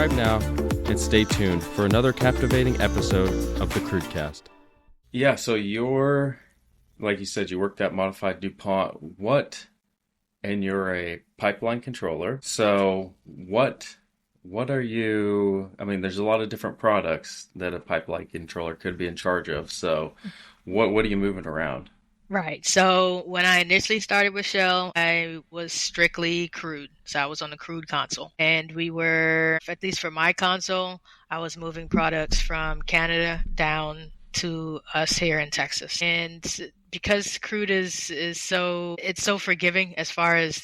subscribe now and stay tuned for another captivating episode of the Crudecast. Yeah, so like you said, you worked at Modified DuPont. And you're a pipeline controller. So what are you, I mean, there's a lot of different products that a pipeline controller could be in charge of. So what are you moving around? Right. So when I initially started with Shell, I was strictly Crude. So I was on the Crude console. And we were, at least for my console, I was moving products from Canada down to us here in Texas. And because Crude is so, it's so forgiving as far as,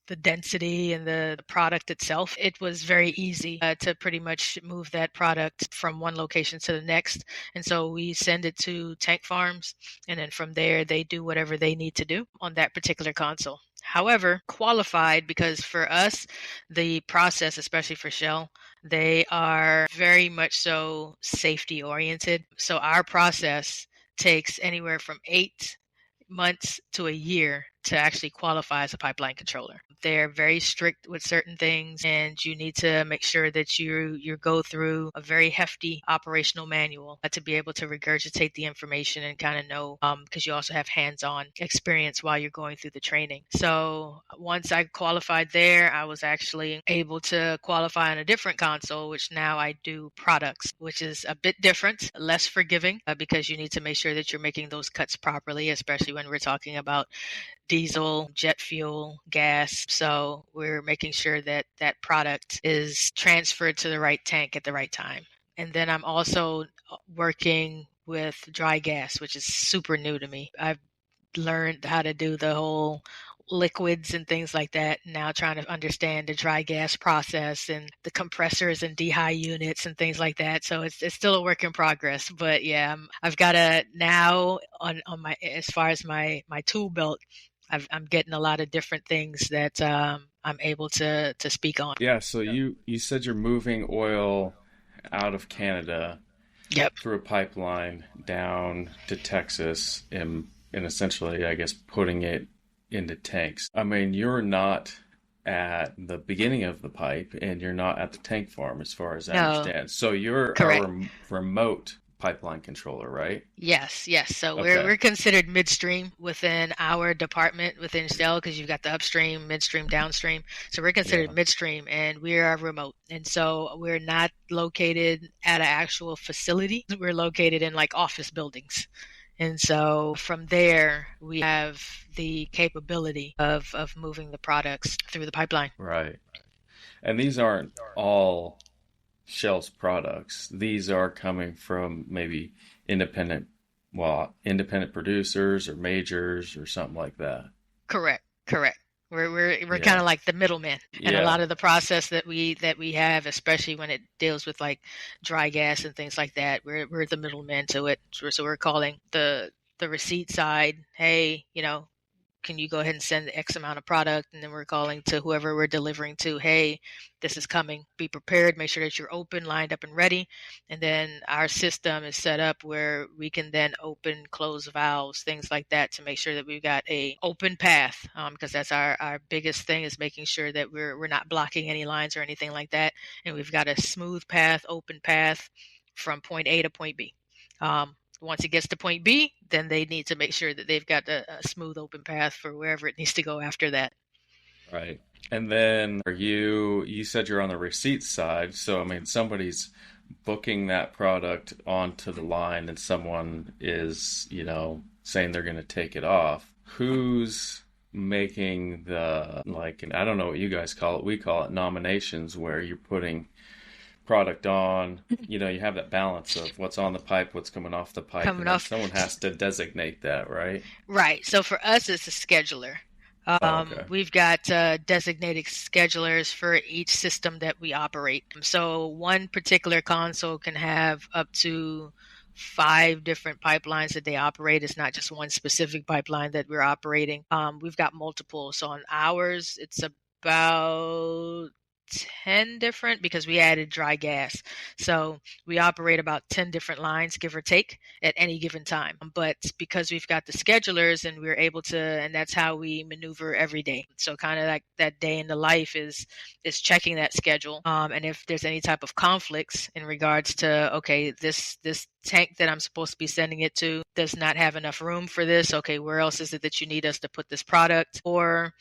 the density and the product itself, it was very easy to pretty much move that product from one location to the next. And so we send it to tank farms, and then from there, they do whatever they need to do on that particular console. However, qualified, because for us, the process, especially for Shell, they are very much so safety oriented. So our process takes anywhere from 8 months to a year to actually qualify as a pipeline controller. They're very strict with certain things, and you need to make sure that you go through a very hefty operational manual to be able to regurgitate the information and kind of know, because you also have hands-on experience while you're going through the training. So once I qualified there, I was actually able to qualify on a different console, which now I do products, which is a bit different, less forgiving, because you need to make sure that you're making those cuts properly, especially when we're talking about diesel, jet fuel, gas. So we're making sure that that product is transferred to the right tank at the right time. And then I'm also working with dry gas, which is super new to me. I've learned how to do the whole liquids and things like that. Now trying to understand the dry gas process and the compressors and dehy units and things like that. So it's still a work in progress. But yeah, I've got to now on my, as far as my tool belt, I'm getting a lot of different things that I'm able to speak on. Yeah, so you said you're moving oil out of Canada through a pipeline down to Texas and essentially, I guess, putting it into tanks. I mean, you're not at the beginning of the pipe and you're not at the tank farm as far as I understand. So you're a remote pipeline controller, right? Yes. So we're considered midstream within our department within Shell, because you've got the upstream, midstream, downstream. So we're considered midstream, and we are remote. And so we're not located at an actual facility. We're located in like office buildings. And so from there, we have the capability of moving the products through the pipeline. Right. And these aren't all Shell's products. These are coming from maybe independent producers or majors or something like that. Correct. We're kind of like the middleman, and a lot of the process that we have, especially when it deals with like dry gas and things like that, we're the middleman to it. So we're calling the receipt side, hey, can you go ahead and send X amount of product? And then we're calling to whoever we're delivering to, hey, this is coming. Be prepared. Make sure that you're open, lined up, and ready. And then our system is set up where we can then open, close valves, things like that, to make sure that we've got a open path. Because that's our biggest thing, is making sure that we're not blocking any lines or anything like that. And we've got a smooth path, open path from point A to point B. Once it gets to point B, then they need to make sure that they've got a smooth open path for wherever it needs to go after that. Right. And then you said you're on the receipt side. So, I mean, somebody's booking that product onto the line and someone is, saying they're going to take it off. Who's making the, and I don't know what you guys call it. We call it nominations, where you're putting product on, you have that balance of what's on the pipe, what's coming off the pipe, someone has to designate that, right? Right. So for us, it's a scheduler. We've got designated schedulers for each system that we operate. So one particular console can have up to 5 different pipelines that they operate. It's not just one specific pipeline that we're operating. We've got multiple. So on ours, it's about 10 different, because we added dry gas. So we operate about 10 different lines, give or take, at any given time. But because we've got the schedulers and we're able to, and that's how we maneuver every day. So kind of like that day in the life is checking that schedule. And if there's any type of conflicts in regards to, okay, this tank that I'm supposed to be sending it to does not have enough room for this. Okay, where else is it that you need us to put this product? Or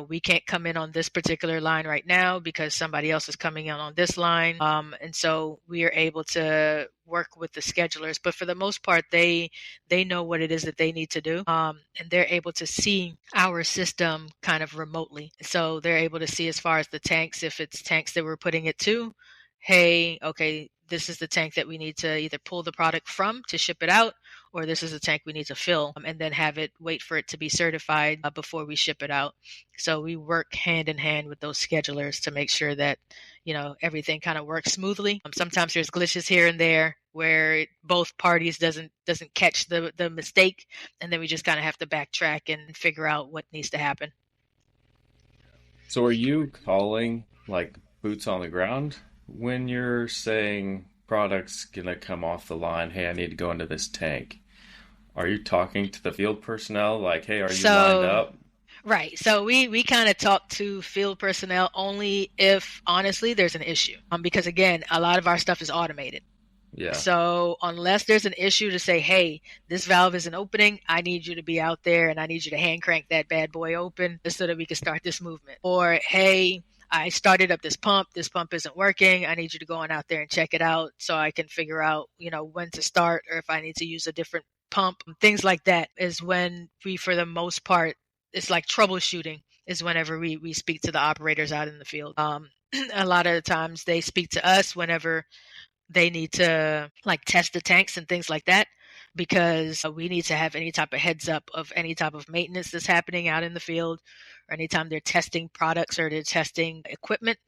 we can't come in on this particular line right now because somebody else is coming in on this line. And so we are able to work with the schedulers. But for the most part, they know what it is that they need to do. And they're able to see our system kind of remotely. So they're able to see as far as the tanks, if it's tanks that we're putting it to, hey, okay, this is the tank that we need to either pull the product from to ship it out, or this is a tank we need to fill, and then have it wait for it to be certified before we ship it out. So we work hand in hand with those schedulers to make sure that everything kind of works smoothly. Sometimes there's glitches here and there where both parties doesn't catch the mistake, and then we just kind of have to backtrack and figure out what needs to happen. So are you calling like boots on the ground when you're saying products gonna come off the line? Hey, I need to go into this tank. Are you talking to the field personnel like, hey, are you lined up? Right. So we kind of talk to field personnel only if honestly there's an issue. Because again, a lot of our stuff is automated. Yeah. So unless there's an issue to say, hey, this valve isn't opening, I need you to be out there and I need you to hand crank that bad boy open so that we can start this movement. Or, hey, I started up this pump isn't working, I need you to go on out there and check it out so I can figure out, when to start, or if I need to use a different pump. Things like that is when we, for the most part, it's like troubleshooting is whenever we speak to the operators out in the field. A lot of the times they speak to us whenever they need to like test the tanks and things like that, because we need to have any type of heads up of any type of maintenance that's happening out in the field, or anytime they're testing products or they're testing equipment.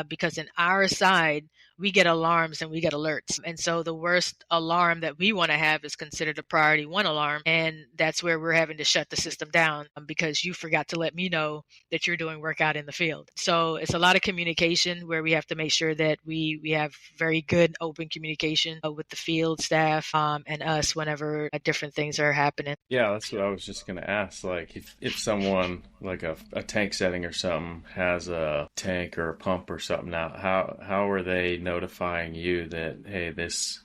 Because in our side, we get alarms and we get alerts. And so the worst alarm that we want to have is considered a priority one alarm. And that's where we're having to shut the system down because you forgot to let me know that you're doing work out in the field. So it's a lot of communication where we have to make sure that we have very good open communication with the field staff and us whenever different things are happening. Yeah, that's what I was just gonna ask. Like, if someone like a tank setting or something has a tank or a pump or something, now how are they notifying you that, hey, this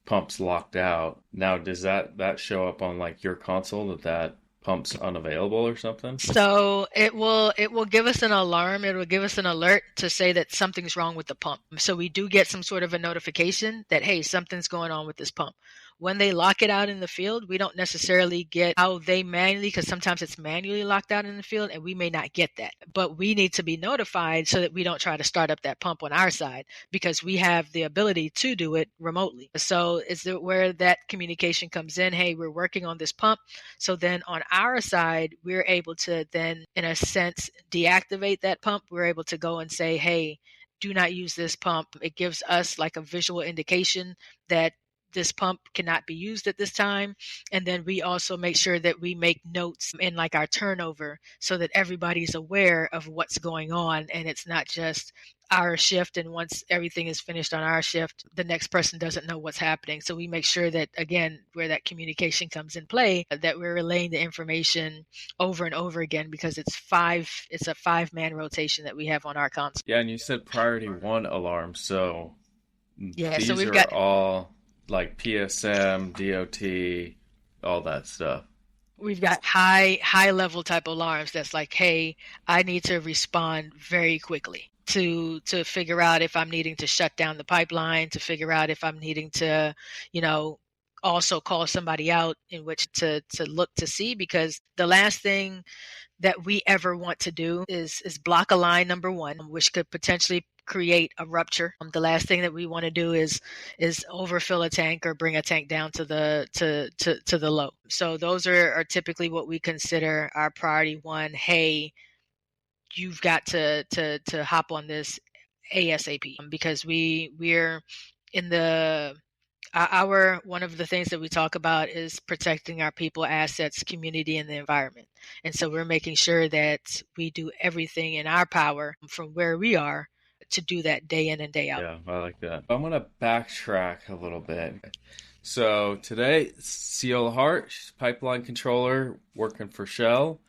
pump's locked out? Now does that show up on like your console that pump's unavailable or something? So it will give us an alarm. It will give us an alert to say that something's wrong with the pump. So we do get some sort of a notification that, hey, something's going on with this pump. When they lock it out in the field, we don't necessarily get how they manually, because sometimes it's manually locked out in the field and we may not get that. But we need to be notified so that we don't try to start up that pump on our side, because we have the ability to do it remotely. So is it where that communication comes in? Hey, we're working on this pump. So then on our side, we're able to then, in a sense, deactivate that pump. We're able to go and say, hey, do not use this pump. It gives us like a visual indication that this pump cannot be used at this time. And then we also make sure that we make notes in like our turnover so that everybody's aware of what's going on, and it's not just our shift, and once everything is finished on our shift, the next person doesn't know what's happening. So we make sure that, again, where that communication comes in play, that we're relaying the information over and over again, because it's a 5-man rotation that we have on our console. Yeah, and you said priority one alarm, so Yeah, these so we've are got all like PSM, DOT, all that stuff. we've got high level type alarms that's like, hey, I need to respond very quickly to figure out if I'm needing to shut down the pipeline, to figure out if I'm needing to, also call somebody out in which to look to see, because the last thing that we ever want to do is block a line, number one, which could potentially create a rupture. The last thing that we want to do is overfill a tank or bring a tank down to the low. So those are typically what we consider our priority one. Hey, you've got to hop on this ASAP, because we're in the Our one of the things that we talk about is protecting our people, assets, community, and the environment. And so we're making sure that we do everything in our power from where we are to do that day in and day out. Yeah, I like that. I'm gonna backtrack a little bit. So today, Ceola Hart, she's pipeline controller working for Shell.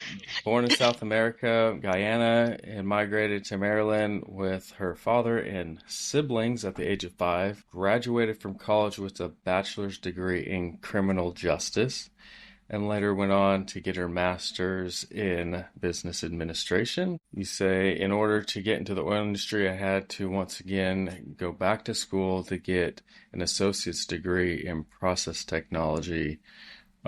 Born in South America, Guyana, and migrated to Maryland with her father and siblings at the age of 5. Graduated from college with a bachelor's degree in criminal justice and later went on to get her master's in business administration. You say, in order to get into the oil industry, I had to once again go back to school to get an associate's degree in process technology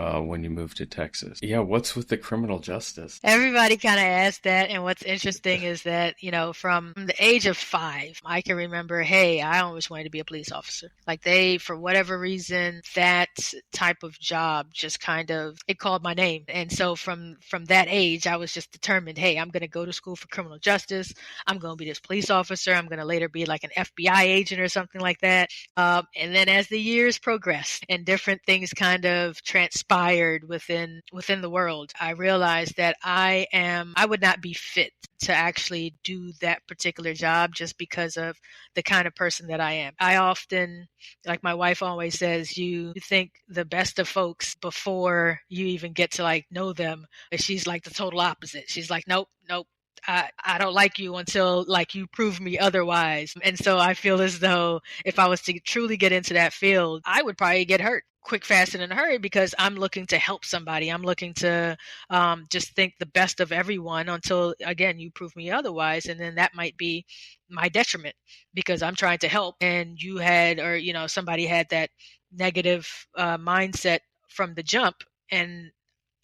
when you moved to Texas. Yeah, what's with the criminal justice? Everybody kind of asks that. And what's interesting is that, from the age of 5, I can remember, hey, I always wanted to be a police officer. Like for whatever reason, that type of job just it called my name. And so from that age, I was just determined, hey, I'm going to go to school for criminal justice. I'm going to be this police officer. I'm going to later be like an FBI agent or something like that. And then as the years progressed and different things kind of transpired within the world, I realized that I would not be fit to actually do that particular job just because of the kind of person that I am. I often, like my wife always says, you think the best of folks before you even get to like know them. And she's like the total opposite. She's like, nope, nope. I don't like you until like you prove me otherwise. And so I feel as though if I was to truly get into that field, I would probably get hurt quick, fast, and in a hurry because I'm looking to help somebody. I'm looking to just think the best of everyone until, again, you prove me otherwise. And then that might be my detriment because I'm trying to help and you had, or, somebody had that negative mindset from the jump and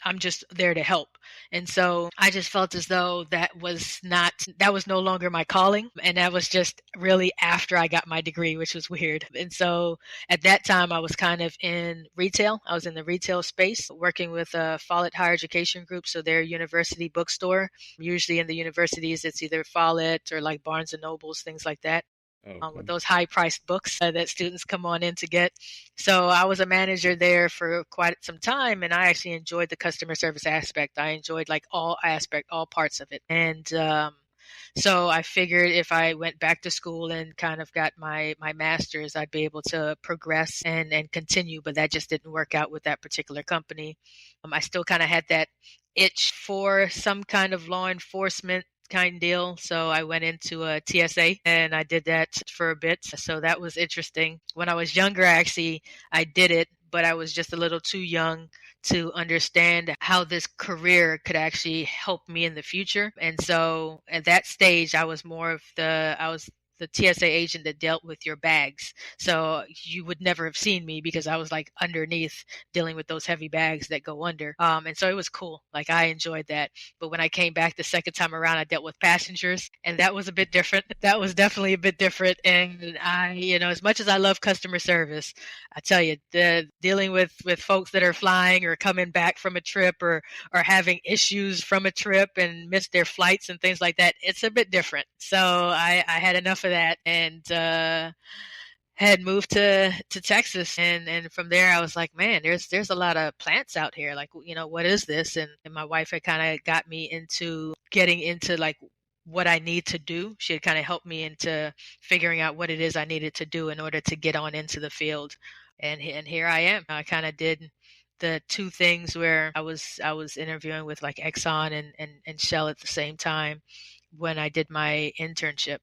I'm just there to help. And so I just felt as though that was no longer my calling. And that was just really after I got my degree, which was weird. And so at that time, I was kind of in retail. I was in the retail space working with a Follett Higher Education Group. So their university bookstore. Usually in the universities, it's either Follett or like Barnes and Nobles, things like that. Okay. With those high-priced books that students come on in to get. So I was a manager there for quite some time, and I actually enjoyed the customer service aspect. I enjoyed like all parts of it. And so I figured if I went back to school and kind of got my master's, I'd be able to progress and continue, but that just didn't work out with that particular company. I still kind of had that itch for some kind of law enforcement kind deal. So I went into a TSA and I did that for a bit. So that was interesting. When I was younger, actually, I did it, but I was just a little too young to understand how this career could actually help me in the future. And so at that stage, I was the TSA agent that dealt with your bags. So you would never have seen me because I was like underneath dealing with those heavy bags that go under. And so it was cool. Like I enjoyed that. But when I came back the second time around, I dealt with passengers and that was a bit different. That was definitely a bit different. And as much as I love customer service, I tell you, the dealing with folks that are flying or coming back from a trip or having issues from a trip and miss their flights and things like that, it's a bit different. So I had enough of that and had moved to Texas and from there I was like, man, there's a lot of plants out here. Like, what is this? And my wife had kind of got me into getting into like what I need to do. She had kind of helped me into figuring out what it is I needed to do in order to get on into the field. And here I am. I kind of did the two things where I was interviewing with like Exxon and Shell at the same time when I did my internship.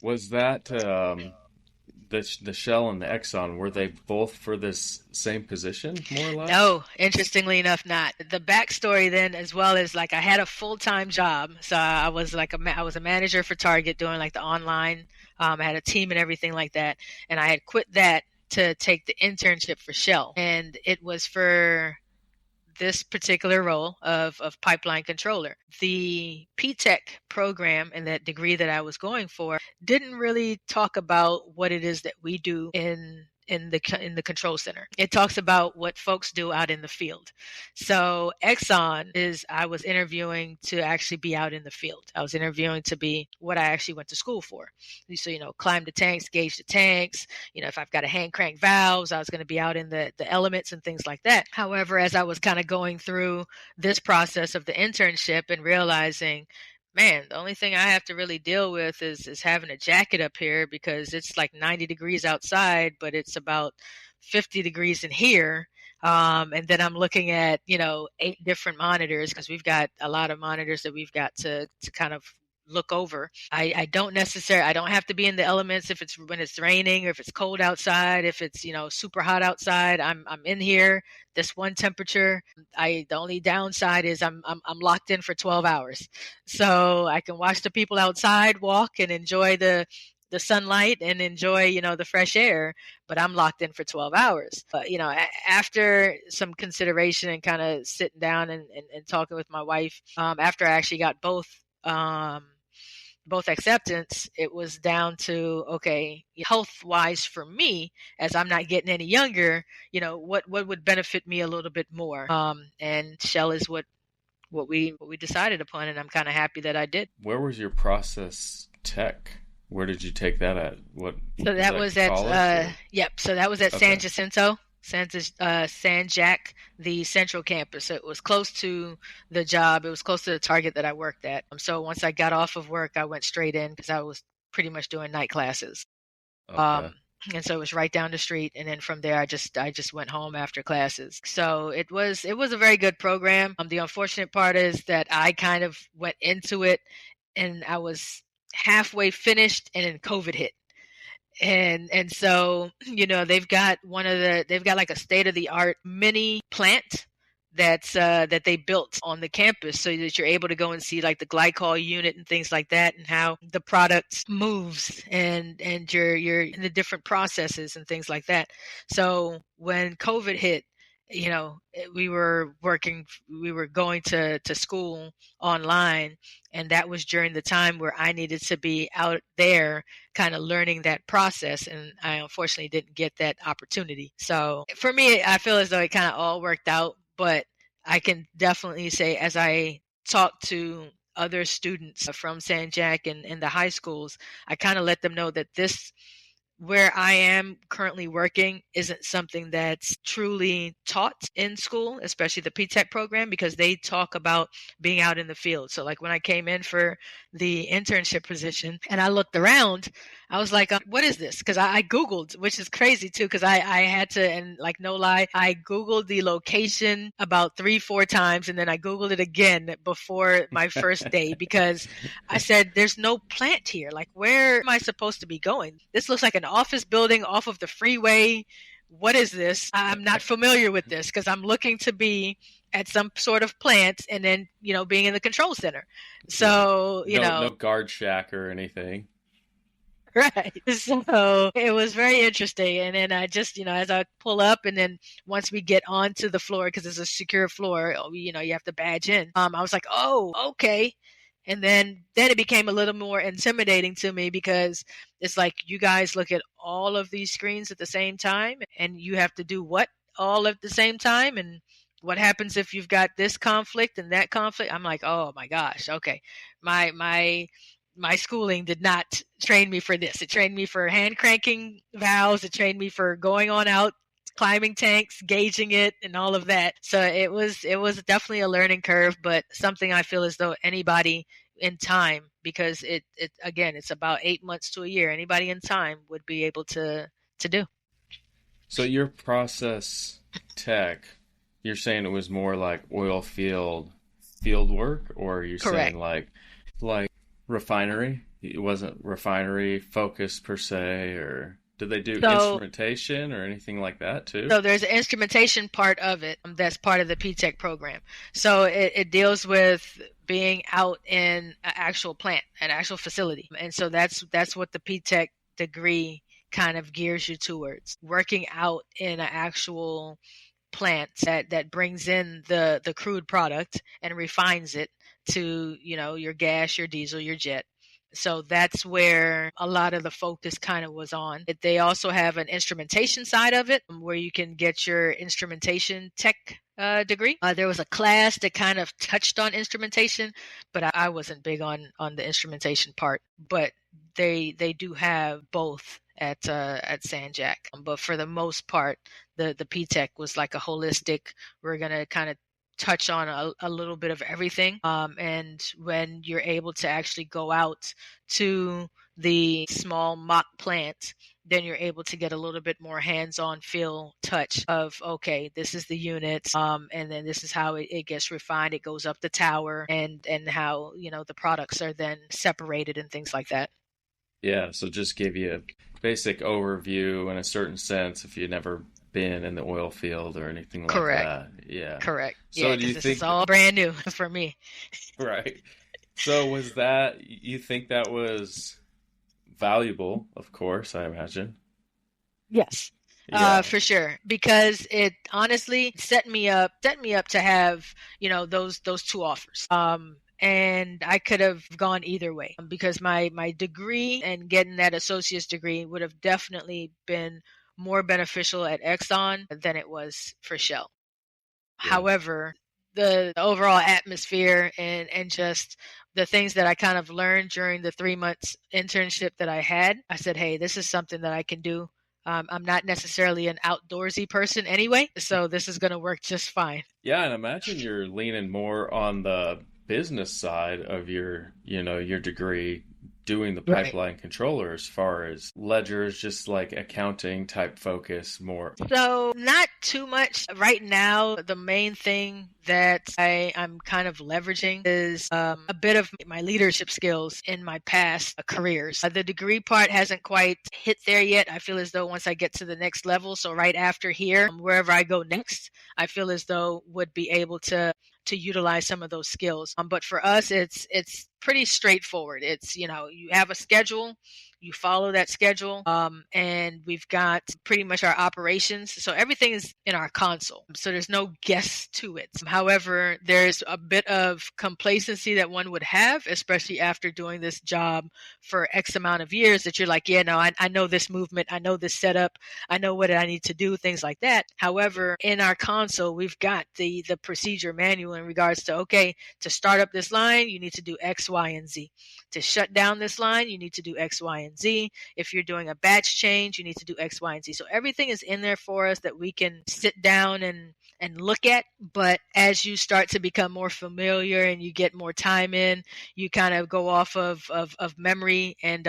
Was that the Shell and the Exxon, were they both for this same position, more or less? No, interestingly enough, not. The backstory then, as well as like I had a full-time job, so I was like I was a manager for Target doing like the online. I had a team and everything like that, and I had quit that to take the internship for Shell, and it was for this particular role of pipeline controller. The P-Tech program and that degree that I was going for didn't really talk about what it is that we do in in the control center. It talks about what folks do out in the field. So Exxon is I was interviewing to actually be out in the field. I was interviewing to be what I actually went to school for. So climb the tanks, gauge the tanks. If I've got to hand crank valves, I was going to be out in the elements and things like that. However, as I was kind of going through this process of the internship and realizing, man, the only thing I have to really deal with is having a jacket up here because it's like 90 degrees outside, but it's about 50 degrees in here. And then I'm looking at, 8 different monitors because we've got a lot of monitors that we've got to kind of look over. I don't have to be in the elements if it's when it's raining or if it's cold outside, if it's, super hot outside, I'm in here, this one temperature. The only downside is I'm locked in for 12 hours. So I can watch the people outside walk and enjoy the sunlight and enjoy, the fresh air, but I'm locked in for 12 hours. But, after some consideration and kind of sitting down and talking with my wife, after I actually got both acceptance, it was down to, okay, health wise for me, as I'm not getting any younger, what would benefit me a little bit more. And Shell is what we decided upon, and I'm kind of happy that I did. Where was your process tech? Where did you take that at? What? So that was at So that was at San Jacinto, San Jac, the central campus. So it was close to the job. It was close to the target that I worked at. So once I got off of work, I went straight in because I was pretty much doing night classes. Okay. And so it was right down the street. And then from there, I just went home after classes. So it was a very good program. The unfortunate part is that I kind of went into it and I was halfway finished and then COVID hit. And so, they've got like a state of the art mini plant that they built on the campus so that you're able to go and see like the glycol unit and things like that and how the product moves and you're in the different processes and things like that. So when COVID hit, we were going to school online, and that was during the time where I needed to be out there kind of learning that process, and I unfortunately didn't get that opportunity. So for me, I feel as though it kind of all worked out, but I can definitely say as I talked to other students from San Jac and the high schools, I kind of let them know that where I am currently working isn't something that's truly taught in school, especially the P-Tech program, because they talk about being out in the field. So like when I came in for the internship position and I looked around, I was like, what is this? Because I Googled, which is crazy too, because I had to, and like no lie, I Googled the location about 3-4 times, and then I Googled it again before my first day because I said, there's no plant here. Like, where am I supposed to be going? This looks like an office building off of the freeway. What is this? I'm not familiar with this because I'm looking to be at some sort of plant and then, being in the control center. So, no guard shack or anything. Right. So it was very interesting. And then I just, as I pull up and then once we get onto the floor, because it's a secure floor, you have to badge in. I was like, oh, okay. And then it became a little more intimidating to me because it's like you guys look at all of these screens at the same time and you have to do what all at the same time. And what happens if you've got this conflict and that conflict? I'm like, oh my gosh. Okay. My schooling did not train me for this. It trained me for hand cranking valves. It trained me for going on out, climbing tanks, gauging it, and all of that. So it was definitely a learning curve, but something I feel as though anybody in time, because it's about 8 months to a year, anybody in time would be able to do. So your process tech, you're saying it was more like oil field work, or you're Correct. saying like refinery? It wasn't refinery focused per se, or did they do instrumentation or anything like that too? So there's an instrumentation part of it that's part of the P-Tech program. So it deals with being out in an actual plant, an actual facility. And so that's what the P-Tech degree kind of gears you towards, working out in an actual plant that brings in the crude product and refines it to, your gas, your diesel, your jet. So that's where a lot of the focus kind of was on. They also have an instrumentation side of it where you can get your instrumentation tech degree. There was a class that kind of touched on instrumentation, but I wasn't big on the instrumentation part. But they do have both at San Jack. But for the most part, the P Tech was like a holistic. We're gonna kind of touch on a little bit of everything. And when you're able to actually go out to the small mock plant, then you're able to get a little bit more hands-on feel touch of, okay, this is the unit, and then this is how it gets refined. It goes up the tower, and how, the products are then separated and things like that. Yeah, so just give you a basic overview in a certain sense if you've never been in the oil field or anything like Correct. that. Yeah. Correct. So Yeah, do you because this think is all brand new for me. right? So was that you think that was valuable, of course, I imagine. Yes. Yeah. For sure, because it honestly set me up to have, those two offers. And I could have gone either way because my degree and getting that associate's degree would have definitely been more beneficial at Exxon than it was for Shell. Yeah. However, the overall atmosphere and just the things that I kind of learned during the 3 months internship that I had, I said, hey, this is something that I can do. I'm not necessarily an outdoorsy person anyway, so this is going to work just fine. Yeah, and imagine you're leaning more on the business side of your degree, doing the Right. pipeline controller as far as ledgers, just like accounting type focus more. So not too much right now. The main thing that I'm kind of leveraging is a bit of my leadership skills in my past careers. The degree part hasn't quite hit there yet. I feel as though once I get to the next level, so right after here, wherever I go next, I feel as though would be able to utilize some of those skills. But for us, it's pretty straightforward. It's, you have a schedule, you follow that schedule, and we've got pretty much our operations. So everything is in our console. So there's no guess to it. However, there's a bit of complacency that one would have, especially after doing this job for X amount of years, that you're like, yeah, no, I know this movement, I know this setup, I know what I need to do, things like that. However, in our console, we've got the procedure manual in regards to, okay, to start up this line, you need to do X, Y, and Z. To shut down this line, you need to do X, Y, and Z. If you're doing a batch change, you need to do X, Y, and Z. So everything is in there for us that we can sit down and look at. But as you start to become more familiar and you get more time in, you kind of go off of memory and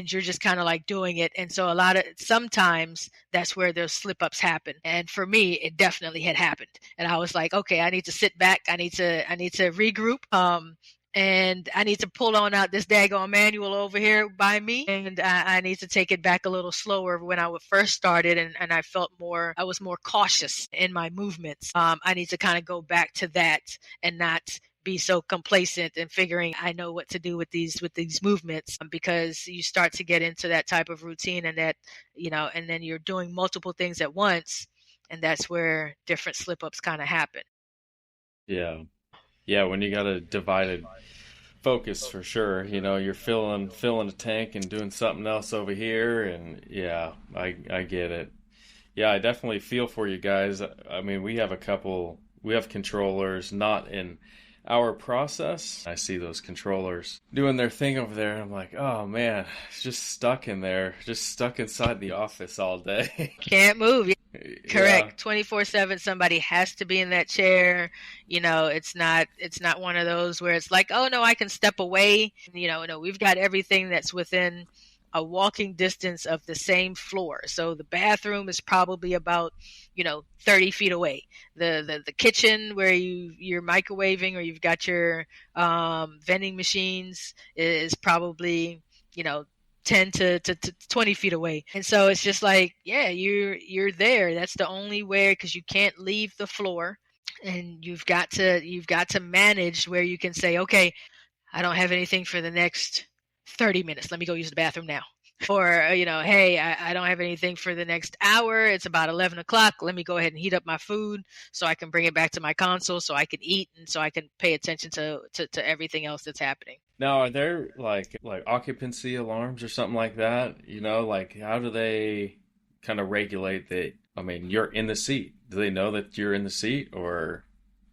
you're just kind of like doing it. And so sometimes that's where those slip ups happen. And for me, it definitely had happened. And I was like, okay, I need to sit back. I need to regroup. And I need to pull on out this daggone manual over here by me. And I need to take it back a little slower when I would first started. And I I was more cautious in my movements. I need to kind of go back to that and not be so complacent and figuring I know what to do with these movements, because you start to get into that type of routine and that, and then you're doing multiple things at once. And that's where different slip ups kind of happen. Yeah. Yeah, when you got a divided focus for sure, you're filling a tank and doing something else over here, and yeah, I get it. Yeah, I definitely feel for you guys. I mean, we have controllers not in our process. I see those controllers doing their thing over there, and I'm like, oh man, just stuck in there, just stuck inside the office all day. Can't move. Yeah. Correct. 24/7, somebody has to be in that chair. It's not one of those where it's like, oh no, I can step away. No, we've got everything that's within a walking distance of the same floor. So the bathroom is probably about, 30 feet away. The kitchen where you're microwaving or you've got your vending machines is probably, 10 to 20 feet away. And so it's just like, yeah, you're there. That's the only way, because you can't leave the floor, and you've got to manage where you can say, okay, I don't have anything for the next 30 minutes. Let me go use the bathroom now. Or, hey, I don't have anything for the next hour. It's about 11 o'clock. Let me go ahead and heat up my food so I can bring it back to my console so I can eat and so I can pay attention to everything else that's happening. Now, are there like occupancy alarms or something like that? You know, like how do they kind of regulate that? I mean, you're in the seat. Do they know that you're in the seat or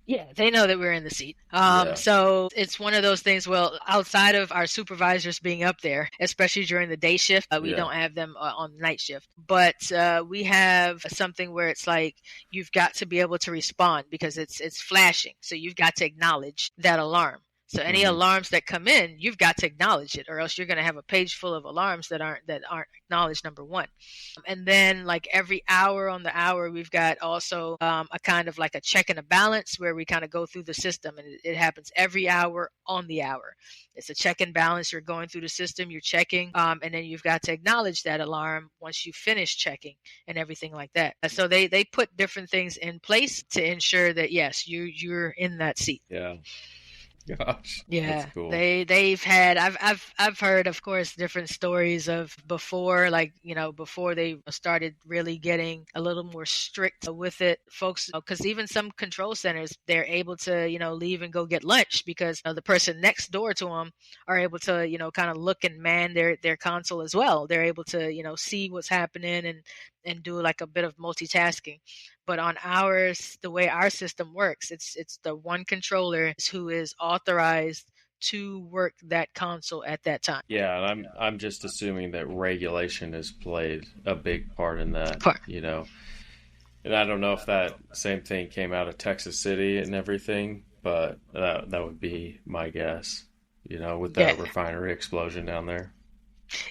Yeah, they know that we're in the seat. yeah, So it's one of those things. Well, outside of our supervisors being up there, especially during the day shift, we yeah. don't have them on night shift. But we have something where it's like you've got to be able to respond because it's flashing. So you've got to acknowledge that alarm. So any Hmm. alarms that come in, you've got to acknowledge it, or else you're going to have a page full of alarms that aren't acknowledged. Number one. And then like every hour on the hour, we've got also a kind of like a check and a balance where we kind of go through the system, and it happens every hour on the hour. It's a check and balance. You're going through the system, you're checking, and then you've got to acknowledge that alarm once you finish checking and everything like that. So they put different things in place to ensure that yes, you're in that seat. Yeah. Gosh, that's Yeah, cool. they've had I've heard, of course, different stories of before, like before they started really getting a little more strict with it, folks, because even some control centers, they're able to leave and go get lunch because the person next door to them are able to kind of look and man their console as well. They're able to see what's happening and do like a bit of multitasking. But on ours, the way our system works, it's the one controller who is authorized to work that console at that time. Yeah, and I'm just assuming that regulation has played a big part in that, Part. you know. And I don't know if that same thing came out of Texas City and everything, but that would be my guess, you know, with Yeah, that refinery explosion down there.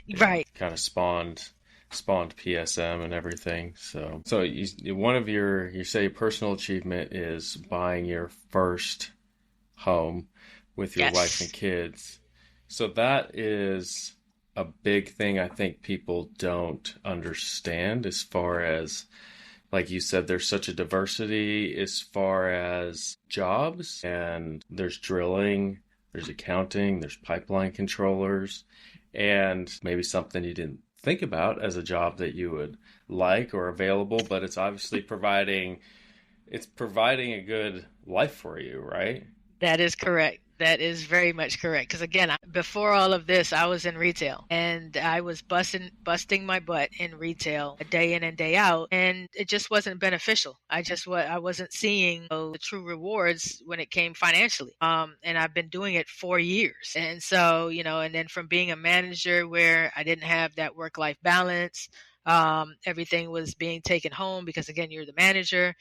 Yeah, right. kind of spawned PSM and everything. So one of you say personal achievement is buying your first home with your wife and Yes, kids. So that is a big thing I think people don't understand as far as, like you said, there's such a diversity as far as jobs, and there's drilling, there's accounting, there's pipeline controllers, and maybe something you didn't think about as a job that you would like or available, but it's providing a good life for you, right? that is correct. That is very much correct. Because again, before all of this, I was in retail and I was busting my butt in retail day in and day out, and it just wasn't beneficial. I wasn't seeing the true rewards when it came financially. And I've been doing it 4 years, and so and then from being a manager where I didn't have that work life balance. Everything was being taken home because again, you're the manager.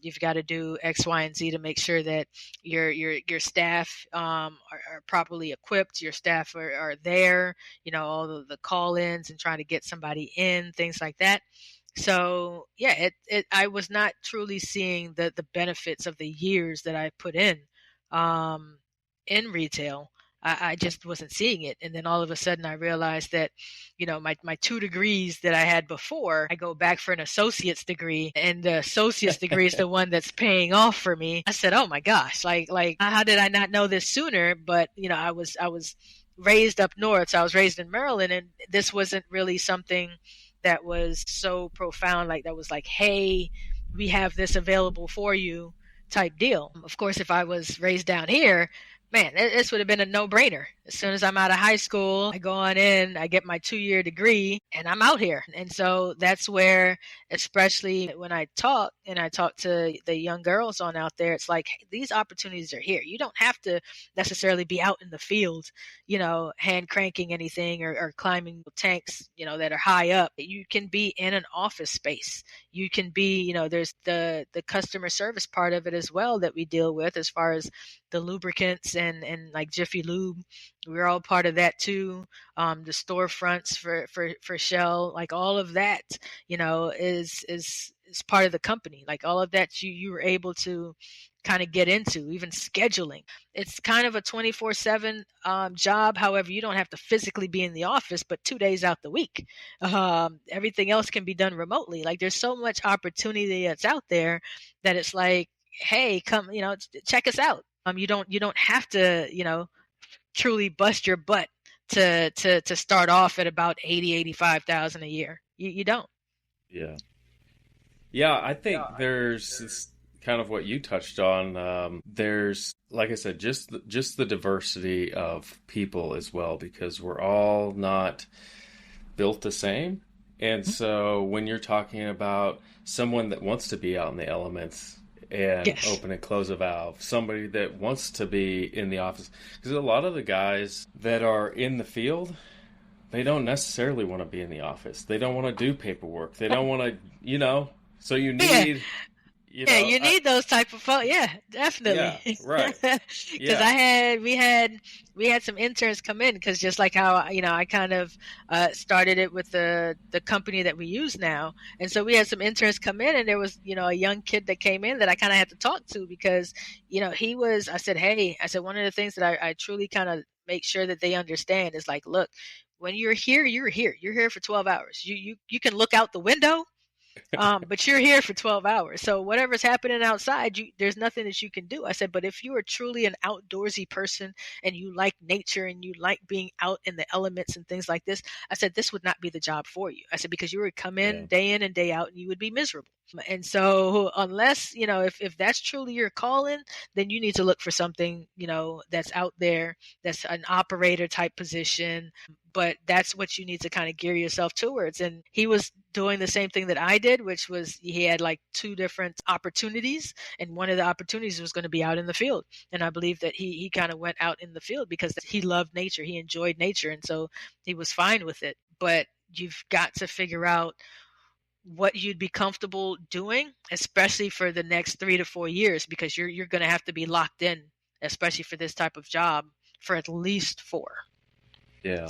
You've got to do X, Y, and Z to make sure that your staff are properly equipped. Your staff are there. All the call-ins and trying to get somebody in, things like that. So yeah, it I was not truly seeing the benefits of the years that I put um, in retail. I just wasn't seeing it. And then all of a sudden I realized that, my two degrees that I had before, I go back for an associate's degree, and the associate's degree is the one that's paying off for me. I said, oh my gosh, like how did I not know this sooner? But, I was raised up north. So I was raised in Maryland, and this wasn't really something that was so profound. Like that was like, hey, we have this available for you type deal. Of course, if I was raised down here, man, this would have been a no-brainer. As soon as I'm out of high school, I go on in, I get my 2-year degree, and I'm out here. And so that's where, especially when I talk to the young girls on out there, it's like, hey, these opportunities are here. You don't have to necessarily be out in the field, hand cranking anything or climbing tanks, that are high up. You can be in an office space. You can be, there's the customer service part of it as well that we deal with as far as the lubricants and like Jiffy Lube. We're all part of that too. The storefronts for Shell, like all of that, is part of the company. Like all of that you were able to kind of get into, even scheduling. It's kind of a 24/7 job. However, you don't have to physically be in the office, but 2 days out the week. Everything else can be done remotely. Like there's so much opportunity that's out there that it's like, hey, come, check us out. You don't have to, truly bust your butt to start off at about 80-85,000 a year. You don't. Yeah. Yeah, I think there's this kind of what you touched on. There's, like I said, just the diversity of people as well, because we're all not built the same. And so when you're talking about someone that wants to be out in the elements and Yes. open and close a valve, somebody that wants to be in the office, because a lot of the guys that are in the field, they don't necessarily want to be in the office. They don't want to do paperwork. They don't want to, so you Yeah. need, Yeah, you need those type of folks. Yeah, definitely. yeah, right. Because Yeah, we had some interns come in because just like how I kind of started it with the company that we use now, and so we had some interns come in, and there was a young kid that came in that I kind of had to talk to because he was. I said, hey, I said one of the things that I truly kind of make sure that they understand is like, look, when you're here, you're here. You're here for 12 hours. You can look out the window, but you're here for 12 hours. So whatever's happening outside, there's nothing that you can do. I said, but if you are truly an outdoorsy person and you like nature and you like being out in the elements and things like this, I said, this would not be the job for you. I said, because you would come yeah, in and day out and you would be miserable. And so unless, if that's truly your calling, then you need to look for something, that's out there, that's an operator type position, but that's what you need to kind of gear yourself towards. And he was doing the same thing that I did, which was he had like two different opportunities, and one of the opportunities was going to be out in the field. And I believe that he kind of went out in the field because he loved nature, he enjoyed nature, and so he was fine with it. But you've got to figure out what you'd be comfortable doing, especially for the next 3 to 4 years, because you're going to have to be locked in, especially for this type of job, for at least 4. yeah.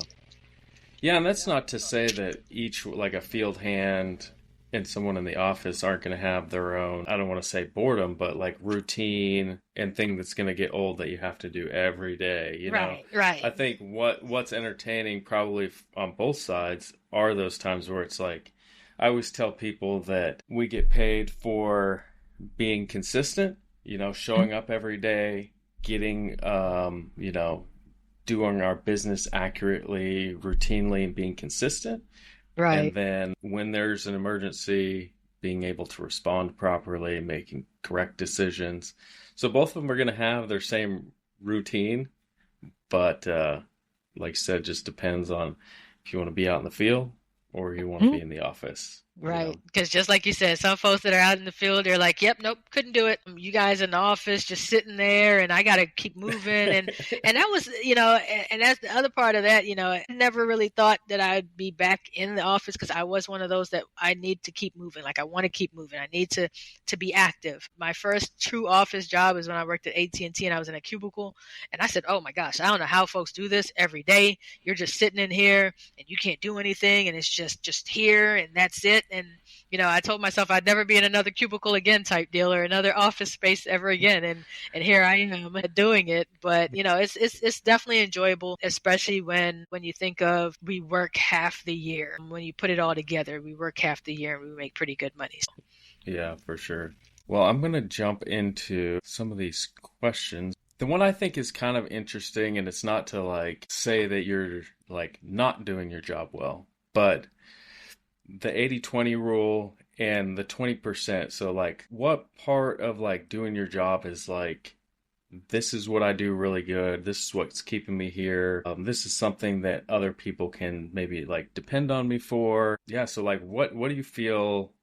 Yeah, and that's not to say that each, like a field hand and someone in the office aren't going to have their own, I don't want to say boredom, but like routine and thing that's going to get old that you have to do every day, Right, I right. think what's entertaining probably on both sides are those times where it's like, I always tell people that we get paid for being consistent, showing up every day, getting, doing our business accurately, routinely, and being consistent. And Right. then when there's an emergency, being able to respond properly, making correct decisions. So both of them are going to have their same routine, but like I said, just depends on if you want to be out in the field or you want to be in the office. Right. Because just like you said, some folks that are out in the field, they're like, yep, nope, couldn't do it. You guys in the office just sitting there and I got to keep moving. And that was, and that's the other part of that, I never really thought that I'd be back in the office because I was one of those that I need to keep moving. Like I want to keep moving. I need to be active. My first true office job is when I worked at AT&T and I was in a cubicle. And I said, oh my gosh, I don't know how folks do this every day. You're just sitting in here and you can't do anything. And it's just here and that's it. And, I told myself I'd never be in another cubicle again type deal or another office space ever again. And here I am doing it. But, it's definitely enjoyable, especially when you think of we work half the year. When you put it all together, we work half the year and we make pretty good money. Yeah, for sure. Well, I'm going to jump into some of these questions. The one I think is kind of interesting, and it's not to like say that you're like not doing your job well, but the 80/20 rule and the 20%. So like what part of like doing your job is like, this is what I do really good. This is what's keeping me here. This is something that other people can maybe like depend on me for. Yeah. So like what do you feel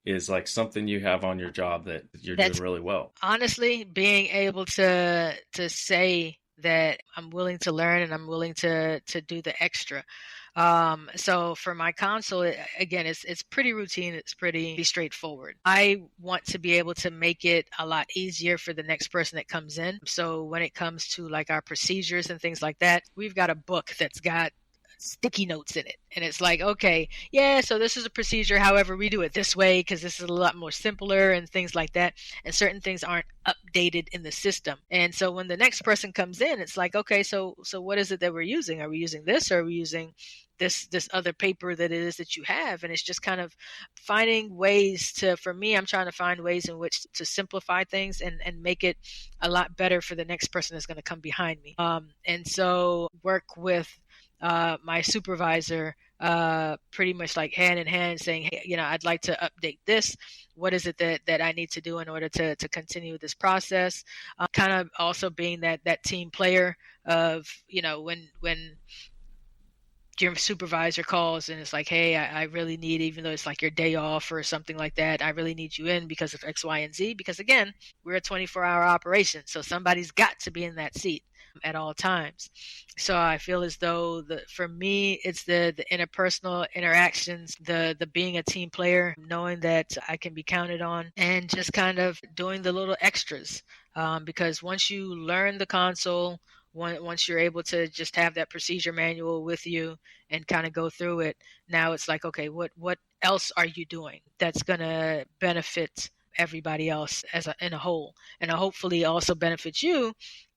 is like something you have on your job that you're doing That's really well? honestly being able to say that I'm willing to learn and I'm willing to do the extra. So for my console, again, it's pretty routine. It's pretty straightforward. I want to be able to make it a lot easier for the next person that comes in. So when it comes to like our procedures and things like that, we've got a book that's got sticky notes in it. And it's like, okay, yeah, so this is a procedure. However, we do it this way because this is a lot more simpler and things like that. And certain things aren't updated in the system. And so when the next person comes in, it's like, okay, so what is it that we're using? Are we using this or are we using this other paper that it is that you have? And it's just kind of finding ways to, for me, I'm trying to find ways in which to simplify things and make it a lot better for the next person that's going to come behind me. And so work with my supervisor pretty much like hand in hand saying, hey, I'd like to update this. What is it that I need to do in order to continue this process? Kind of also being that team player of, when your supervisor calls and it's like, hey, I really need, even though it's like your day off or something like that, I really need you in because of X, Y, and Z. Because again, we're a 24-hour operation, so somebody's got to be in that seat at all times. So I feel as though for me, it's the interpersonal interactions, the being a team player, knowing that I can be counted on, and just kind of doing the little extras. Because once you learn the console, once you're able to just have that procedure manual with you and kind of go through it, now it's like, okay, what else are you doing that's going to benefit everybody else in a whole, and hopefully also benefit you,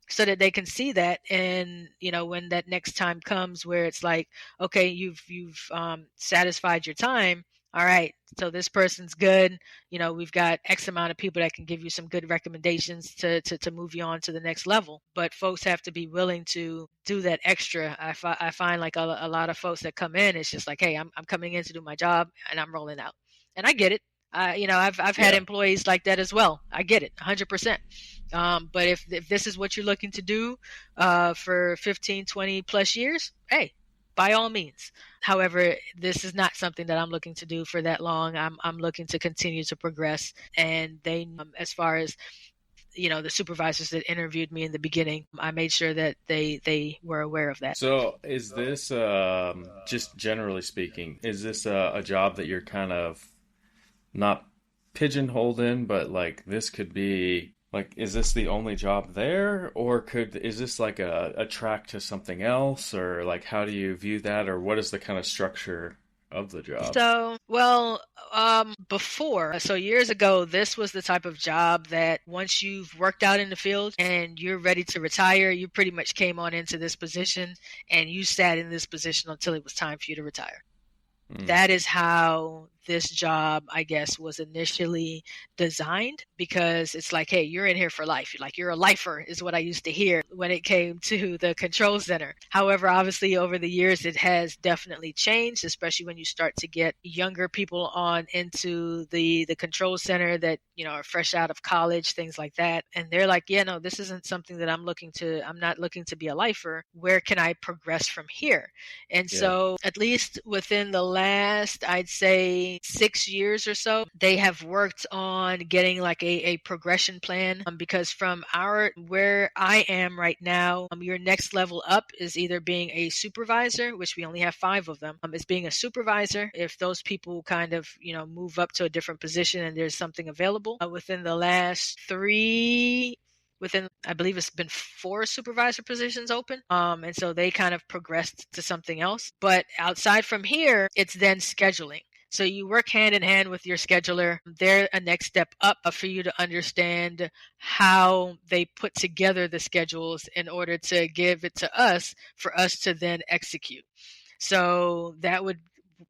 so that they can see that. And when that next time comes where it's like, okay, you've satisfied your time, all right, so this person's good, we've got X amount of people that can give you some good recommendations to move you on to the next level. But folks have to be willing to do that extra. I find like a lot of folks that come in, it's just like, hey, I'm coming in to do my job and I'm rolling out. And I get it. I've had Yeah. employees like that as well. I get it 100%. But if this is what you're looking to do for 15, 20 plus years, hey, by all means. However, this is not something that I'm looking to do for that long. I'm looking to continue to progress. And they, as far as the supervisors that interviewed me in the beginning, I made sure that they were aware of that. So is this, just generally speaking, is this a job that you're kind of not pigeonholed in, but like this could be like, is this the only job there, or is this like a track to something else, or like how do you view that, or what is the kind of structure of the job? So, well, before, so years ago, this was the type of job that once you've worked out in the field and you're ready to retire, you pretty much came on into this position and you sat in this position until it was time for you to retire. That is how this job, I guess, was initially designed, because it's like, hey, you're in here for life. You're a lifer is what I used to hear when it came to the control center. However, obviously over the years, it has definitely changed, especially when you start to get younger people on into the control center that, are fresh out of college, things like that. And they're like, yeah, no, this isn't something that I'm not looking to be a lifer. Where can I progress from here? And Yeah. so at least within the last, I'd say 6 years or so, they have worked on getting like a progression plan, because from where I am right now, your next level up is either being a supervisor, which we only have 5 of them, is being a supervisor. If those people kind of, move up to a different position and there's something available, within the last 3, I believe it's been 4 supervisor positions open. And so they kind of progressed to something else. But outside from here, it's then scheduling. So you work hand in hand with your scheduler. They're a next step up for you to understand how they put together the schedules in order to give it to us for us to then execute. So that would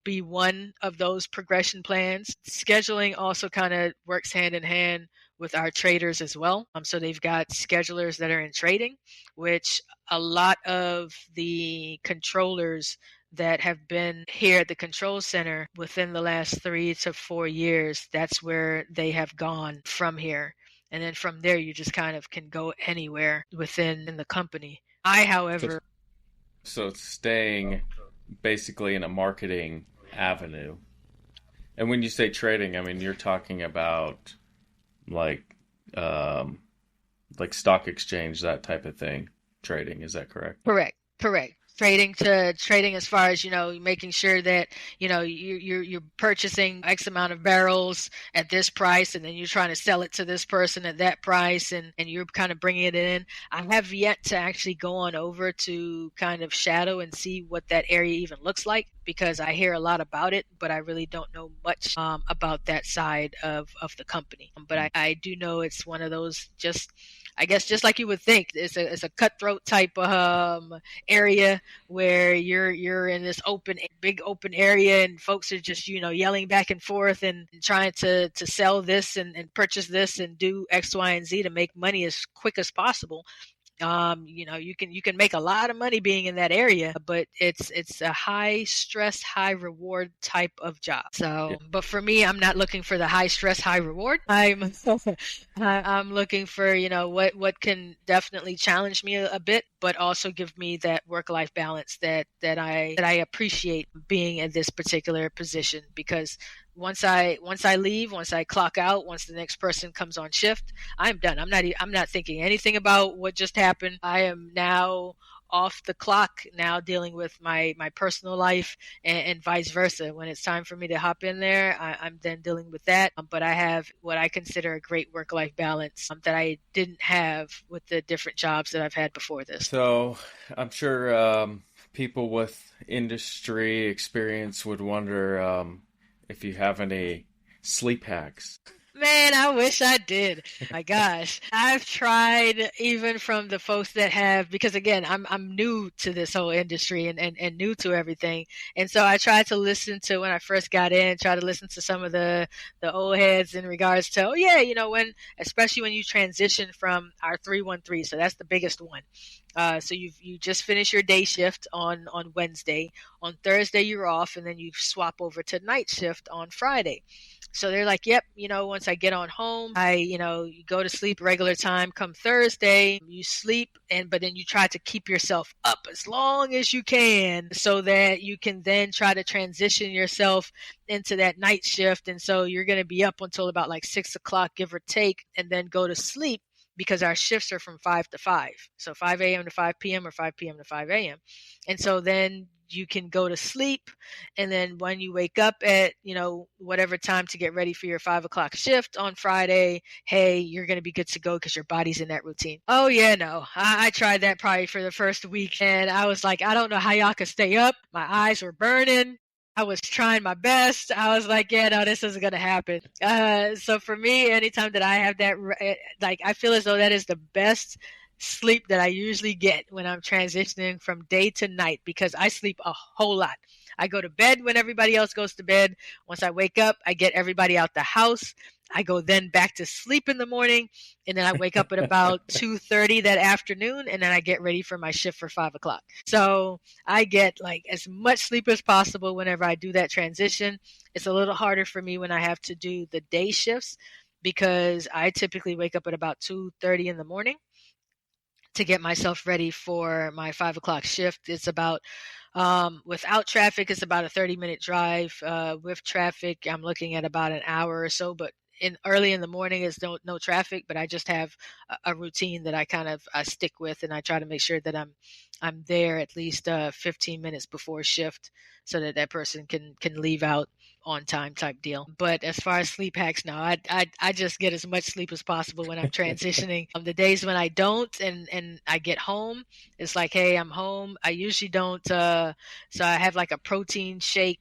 be one of those progression plans. Scheduling also kind of works hand in hand with our traders as well. So they've got schedulers that are in trading, which a lot of the controllers that have been here at the control center within the last 3 to 4 years, that's where they have gone from here. And then from there, you just kind of can go anywhere within the company. So, However, so it's staying basically in a marketing avenue. And when you say trading, I mean, you're talking about like like stock exchange, that type of thing. Trading, is that correct? Correct. Trading as far as, making sure that, you're purchasing X amount of barrels at this price, and then you're trying to sell it to this person at that price, and you're kind of bringing it in. I have yet to actually go on over to kind of shadow and see what that area even looks like, because I hear a lot about it, but I really don't know much about that side of the company. But I do know it's one of those, I guess just like you would think, it's a cutthroat type area where you're in this big open area, and folks are just yelling back and forth and trying to sell this and purchase this and do X, Y, and Z to make money as quick as possible. You can make a lot of money being in that area, but it's a high stress, high reward type of job. Yeah. So, but for me, I'm not looking for the high stress, high reward. I'm looking for, what can definitely challenge me a bit, but also give me that work life balance that I appreciate being in this particular position. Because once I leave, once I clock out, once the next person comes on shift, I'm done. I'm not thinking anything about what just happened. I am now off the clock, now dealing with my personal life, and vice versa. When it's time for me to hop in there, I'm then dealing with that. But I have what I consider a great work life balance that I didn't have with the different jobs that I've had before this. So I'm sure people with industry experience would wonder if you have any sleep hacks. Man, I wish I did. My gosh. I've tried, even from the folks that have, because again, I'm new to this whole industry and new to everything. And so I tried to listen to, when I first got in, try to listen to some of the old heads in regards to, oh yeah, especially when you transition from our 313. So that's the biggest one. So you just finish your day shift on Wednesday. On Thursday you're off, and then you swap over to night shift on Friday. So they're like, yep, once I get on home, you go to sleep regular time. Come Thursday, you sleep, but then you try to keep yourself up as long as you can so that you can then try to transition yourself into that night shift. And so you're going to be up until about like 6 o'clock, give or take, and then go to sleep, because our shifts are from 5 to 5. So 5 a.m. to 5 p.m. or 5 p.m. to 5 a.m. And so then you can go to sleep. And then when you wake up at, whatever time to get ready for your 5 o'clock shift on Friday, hey, you're going to be good to go because your body's in that routine. Oh, yeah, no. I tried that probably for the first week. And I was like, I don't know how y'all could stay up. My eyes were burning. I was trying my best. I was like, yeah, no, this isn't going to happen. So for me, anytime that I have that, I feel as though that is the best sleep that I usually get when I'm transitioning from day to night, because I sleep a whole lot. I go to bed when everybody else goes to bed. Once I wake up, I get everybody out the house. I go then back to sleep in the morning, and then I wake up at about 2:30 that afternoon, and then I get ready for my shift for 5 o'clock. So I get like as much sleep as possible whenever I do that transition. It's a little harder for me when I have to do the day shifts, because I typically wake up at about 2:30 in the morning to get myself ready for my 5 o'clock shift. It's about, without traffic, it's about a 30-minute drive. With traffic, I'm looking at about an hour or so, but early in the morning is no traffic, but I just have a routine that I stick with, and I try to make sure that I'm there at least 15 minutes before shift, so that person can leave out on time type deal. But as far as sleep hacks, no, I just get as much sleep as possible when I'm transitioning. The days when I don't, and I get home, it's like, hey, I'm home. I usually don't. So I have like a protein shake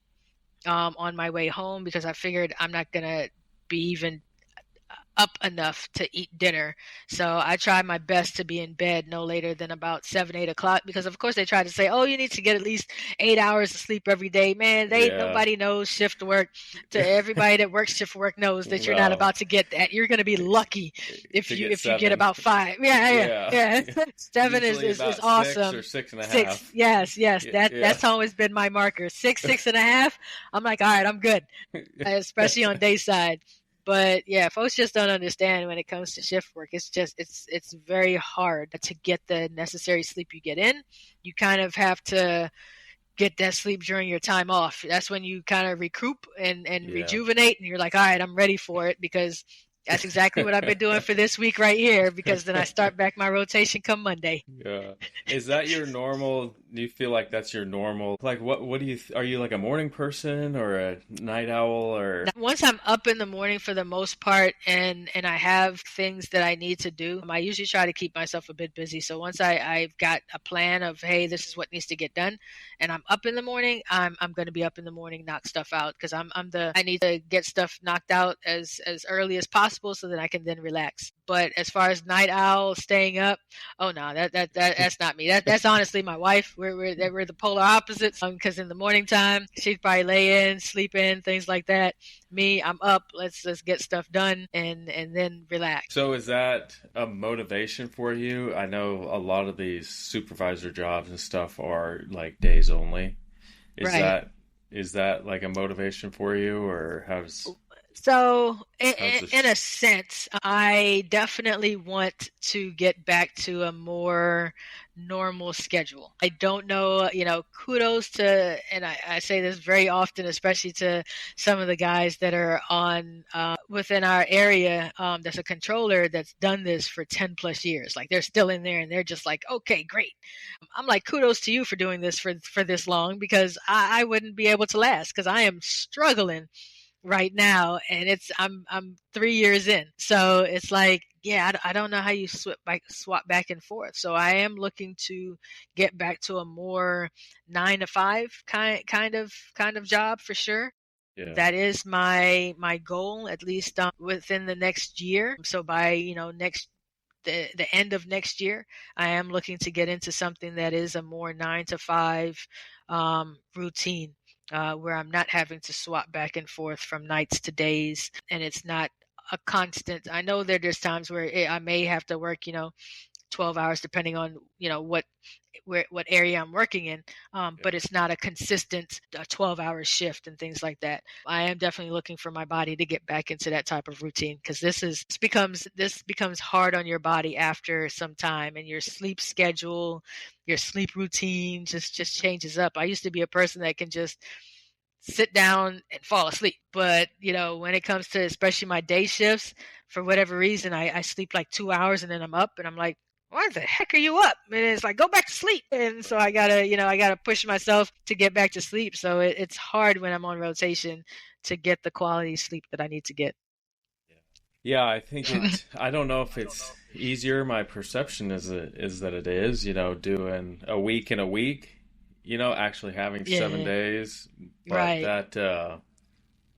on my way home, because I figured I'm not gonna be even up enough to eat dinner. So I try my best to be in bed no later than about 7, 8 o'clock, because of course they try to say, oh, you need to get at least 8 hours of sleep every day. Man, nobody knows shift work. To everybody that works shift work knows that you're not about to get that. You're going to be lucky if you get about 5. Yeah. 7 is awesome. 6 or 6.5. 6. Yes. That's always been my marker. 6.5. I'm like, all right, I'm good, especially on day side. But yeah, folks just don't understand when it comes to shift work. It's very hard to get the necessary sleep you get in. You kind of have to get that sleep during your time off. That's when you kind of recoup and rejuvenate, and you're like, all right, I'm ready for it, because that's exactly what I've been doing for this week right here, because then I start back my rotation come Monday. Yeah. Is that your normal? Do you feel like that's your normal? Like, what do you, are you like a morning person or a night owl, or? Once I'm up in the morning for the most part, and I have things that I need to do, I usually try to keep myself a bit busy. So once I've got a plan of, hey, this is what needs to get done, and I'm up in the morning, I'm going to be up in the morning, knock stuff out, because I need to get stuff knocked out as early as possible, possible so that I can then relax. But as far as night owl, staying up, oh no, that's not me. That's honestly my wife. We're the polar opposites. Because in the morning time, she'd probably lay in, sleep in, things like that. Me, I'm up. Let's get stuff done and then relax. So is that a motivation for you? I know a lot of these supervisor jobs and stuff are like days only. Is Right. that is that like a motivation for you, or So, how's in this? a sense, I definitely want to get back to a more normal schedule. I don't know, kudos to, and I say this very often, especially to some of the guys that are on within our area. That's a controller that's done this for 10 plus years. Like they're still in there and they're just like, okay, great. I'm like, kudos to you for doing this for this long because I wouldn't be able to last because I am struggling right now and I'm 3 years in, so it's like, yeah, I don't know how you swap back and forth. So I am looking to get back to a more 9 to 5 kind of job for sure. Yeah. That is my goal, at least within the next year. So by next the end of next year, I am looking to get into something that is a more 9 to 5 routine, where I'm not having to swap back and forth from nights to days, and it's not a constant. I know that there's times where I may have to work, 12 hours depending on what area I'm working in, Yeah. but it's not a consistent 12-hour shift and things like that. I am definitely looking for my body to get back into that type of routine because this becomes hard on your body after some time, and your sleep schedule, your sleep routine just changes up. I used to be a person that can just sit down and fall asleep. But, when it comes to especially my day shifts, for whatever reason, I sleep like 2 hours and then I'm up and I'm like, why the heck are you up? And it's like, go back to sleep. And so Right. I gotta push myself to get back to sleep. So it's hard when I'm on rotation to get the quality sleep that I need to get. Yeah. Yeah, I think I don't know if it's easier. My perception is that it is, doing a week in a week, actually having seven Yeah, days, but right. that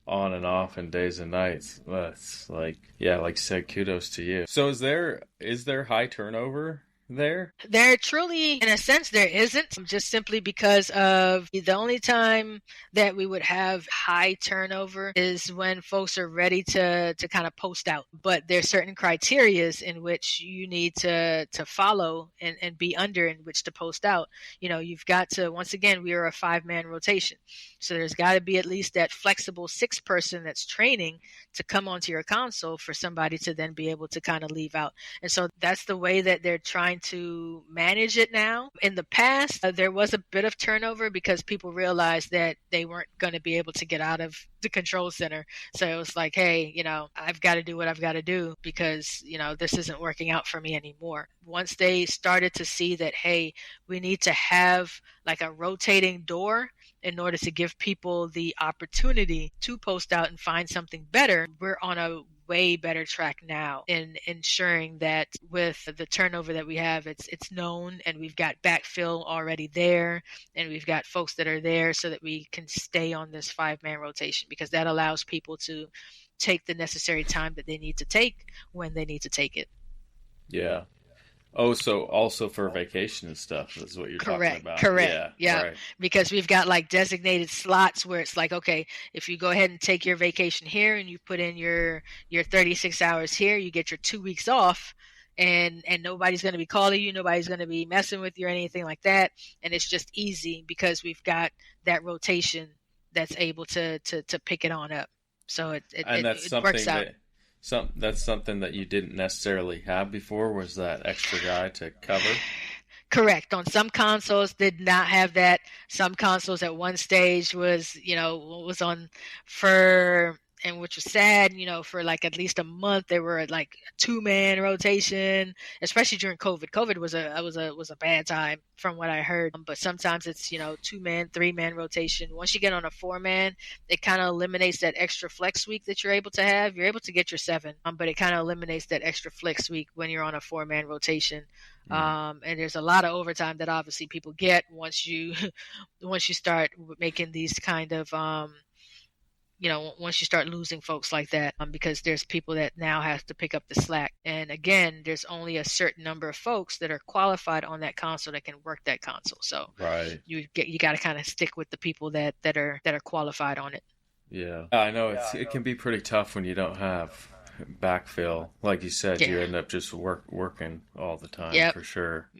on and off and days and nights, that's like, yeah, like you said, kudos to you. So is there high turnover there? There truly, in a sense, there isn't, just simply because of the only time that we would have high turnover is when folks are ready to kind of post out. But there's certain criterias in which you need to follow and be under in which to post out. You've got to, once again, we are a 5-man rotation. So there's got to be at least that flexible 6 person that's training to come onto your console for somebody to then be able to kind of leave out. And so that's the way that they're trying to manage it now. In the past, there was a bit of turnover because people realized that they weren't going to be able to get out of the control center. So it was like, hey, I've got to do what I've got to do because, this isn't working out for me anymore. Once they started to see that, hey, we need to have like a rotating door in order to give people the opportunity to post out and find something better, we're on a way better track now in ensuring that with the turnover that we have, it's known and we've got backfill already there and we've got folks that are there so that we can stay on this 5-man rotation because that allows people to take the necessary time that they need to take when they need to take it. Yeah. Oh, so also for vacation and stuff is what you're talking Correct, about. correct. Yeah, Yeah. right. Because we've got like designated slots where it's like, okay, if you go ahead and take your vacation here and you put in your 36 hours here, you get your 2 weeks off and nobody's going to be calling you, nobody's going to be messing with you or anything like that. And it's just easy because we've got that rotation that's able to pick it on up. So it, it, And it, that's it works something out. that you didn't necessarily have before was that extra guy to cover. Correct. On some consoles did not have that. Some consoles at one stage was on for, and which was sad, for like at least a month they were at like a 2-man rotation, especially during COVID. COVID was a bad time from what I heard. But sometimes it's, 2-man, 3-man rotation. Once you get on a 4-man, it kind of eliminates that extra flex week that you're able to have. You're able to get your 7, but it kind of eliminates that extra flex week when you're on a 4-man rotation. Mm. And there's a lot of overtime that obviously people get once you once you start making these kind of once you start losing folks like that, because there's people that now have to pick up the slack. And again, there's only a certain number of folks that are qualified on that console that can work that console. So Right. you got to kind of stick with the people that are qualified on it. Yeah. I know it can be pretty tough when you don't have backfill. Like you said, Yeah. you end up just working all the time Yep. for sure.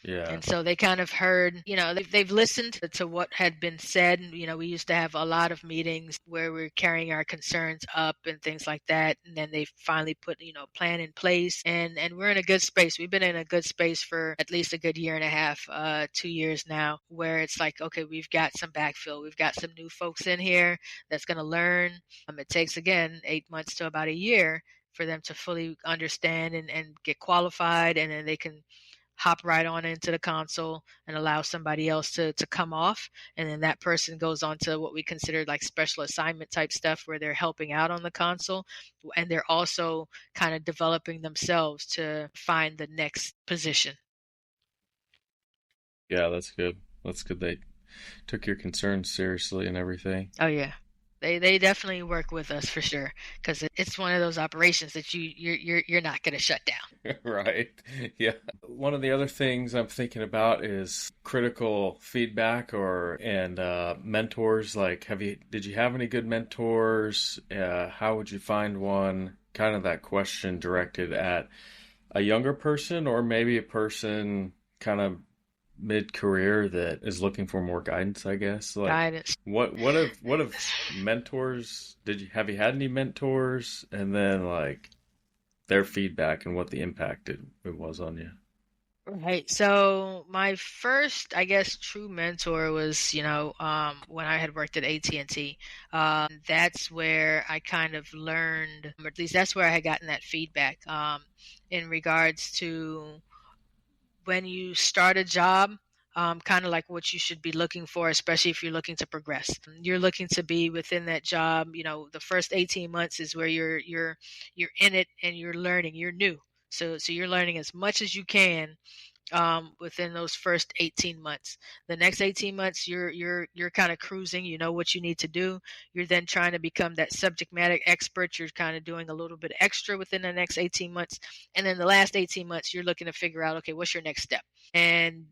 Yeah. And so they kind of heard, they've listened to what had been said. We used to have a lot of meetings where we're carrying our concerns up and things like that. And then they finally put, a plan in place, and we're in a good space. We've been in a good space for at least a good year and a half, 2 years now, where it's like, okay, we've got some backfill. We've got some new folks in here that's going to learn. It takes, again, 8 months to about a year for them to fully understand and get qualified, and then they can hop right on into the console and allow somebody else to come off. And then that person goes on to what we consider like special assignment type stuff, where they're helping out on the console. And they're also kind of developing themselves to find the next position. Yeah, that's good. That's good. They took your concerns seriously and everything. Oh, yeah. They definitely work with us for sure, because it's one of those operations that you're not going to shut down. Right. Yeah. One of the other things I'm thinking about is critical feedback and mentors. Like, did you have any good mentors? How would you find one? Kind of that question directed at a younger person, or maybe a person kind of mid-career that is looking for more guidance, I guess. Like, Guidance. what have mentors, have you had any mentors, and then like their feedback and what the impact it was on you? Right. So my first, I guess, true mentor was, when I had worked at AT&T. That's where I kind of learned, or at least that's where I had gotten that feedback, in regards to when you start a job, kind of like what you should be looking for, especially if you're looking to progress. You're looking to be within that job. The first 18 months is where you're in it and you're learning. You're new, so you're learning as much as you can, within those first 18 months. The next 18 months, you're kind of cruising. You know what you need to do. You're then trying to become that subject matter expert. You're kind of doing a little bit extra within the next 18 months. And then the last 18 months, you're looking to figure out, okay, what's your next step? And,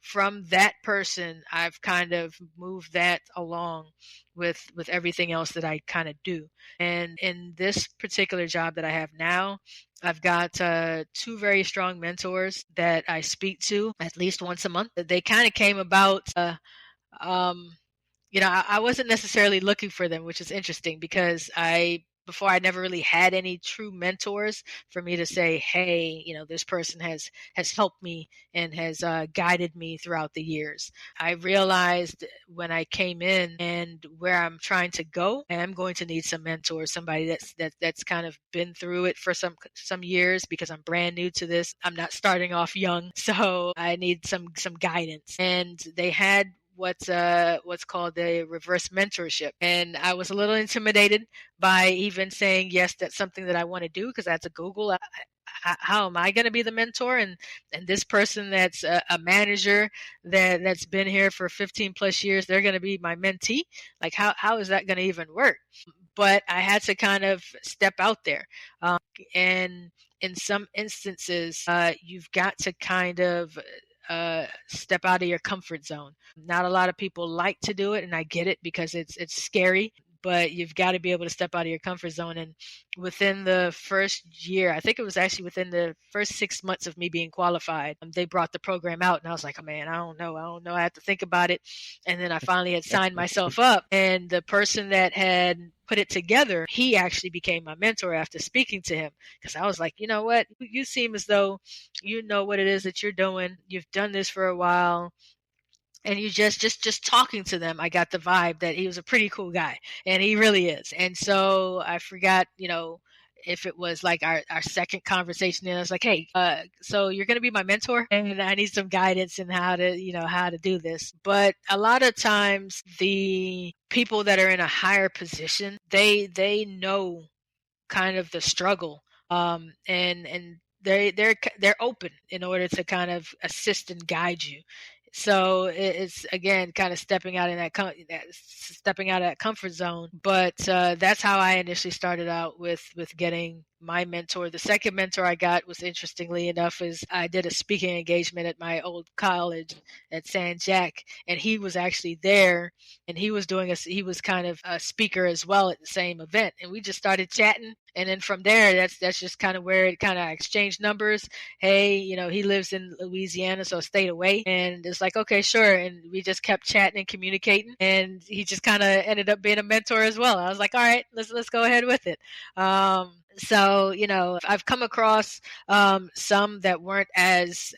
from that person, I've kind of moved that along with everything else that I kind of do. And in this particular job that I have now, I've got two very strong mentors that I speak to at least once a month. They kind of came about. Um, I wasn't necessarily looking for them, which is interesting, because before I never really had any true mentors for me to say, hey, this person has helped me and has guided me throughout the years. I realized when I came in and where I'm trying to go, I am going to need some mentors, somebody that's kind of been through it for some years, because I'm brand new to this. I'm not starting off young, so I need some guidance. And they had what's called the reverse mentorship. And I was a little intimidated by even saying yes, that's something that I want to do, because I had to Google, how am I going to be the mentor? And this person that's a manager that's been here for 15 plus years, they're going to be my mentee. Like, how is that going to even work? But I had to kind of step out there. And in some instances, you've got to kind of step out of your comfort zone. Not a lot of people like to do it, and I get it, because it's scary. But you've got to be able to step out of your comfort zone. And within the first year, I think it was actually within the first 6 months of me being qualified, they brought the program out, and I was like, oh man, I don't know. I have to think about it. And then I finally had signed myself up, and the person that had put it together, he actually became my mentor after speaking to him, because I was like, you know what, you seem as though you know what it is that you're doing. You've done this for a while. And you just talking to them, I got the vibe that he was a pretty cool guy, and he really is. And so I forgot, if it was like our second conversation, and I was like, hey, so you're going to be my mentor, and I need some guidance in how to do this. But a lot of times the people that are in a higher position, they know kind of the struggle, and they're open in order to kind of assist and guide you. So it's again kind of stepping out in stepping out of that comfort zone. But that's how I initially started out with getting my mentor. The second mentor I got was, interestingly enough, is I did a speaking engagement at my old college at San Jack, and he was actually there, and he was kind of a speaker as well at the same event, and we just started chatting. And then from there, that's just kind of where it kind of exchanged numbers. Hey, he lives in Louisiana, so a state away. And it's like, okay, sure. And we just kept chatting and communicating. And he just kind of ended up being a mentor as well. I was like, all right, let's go ahead with it. So, I've come across some that weren't as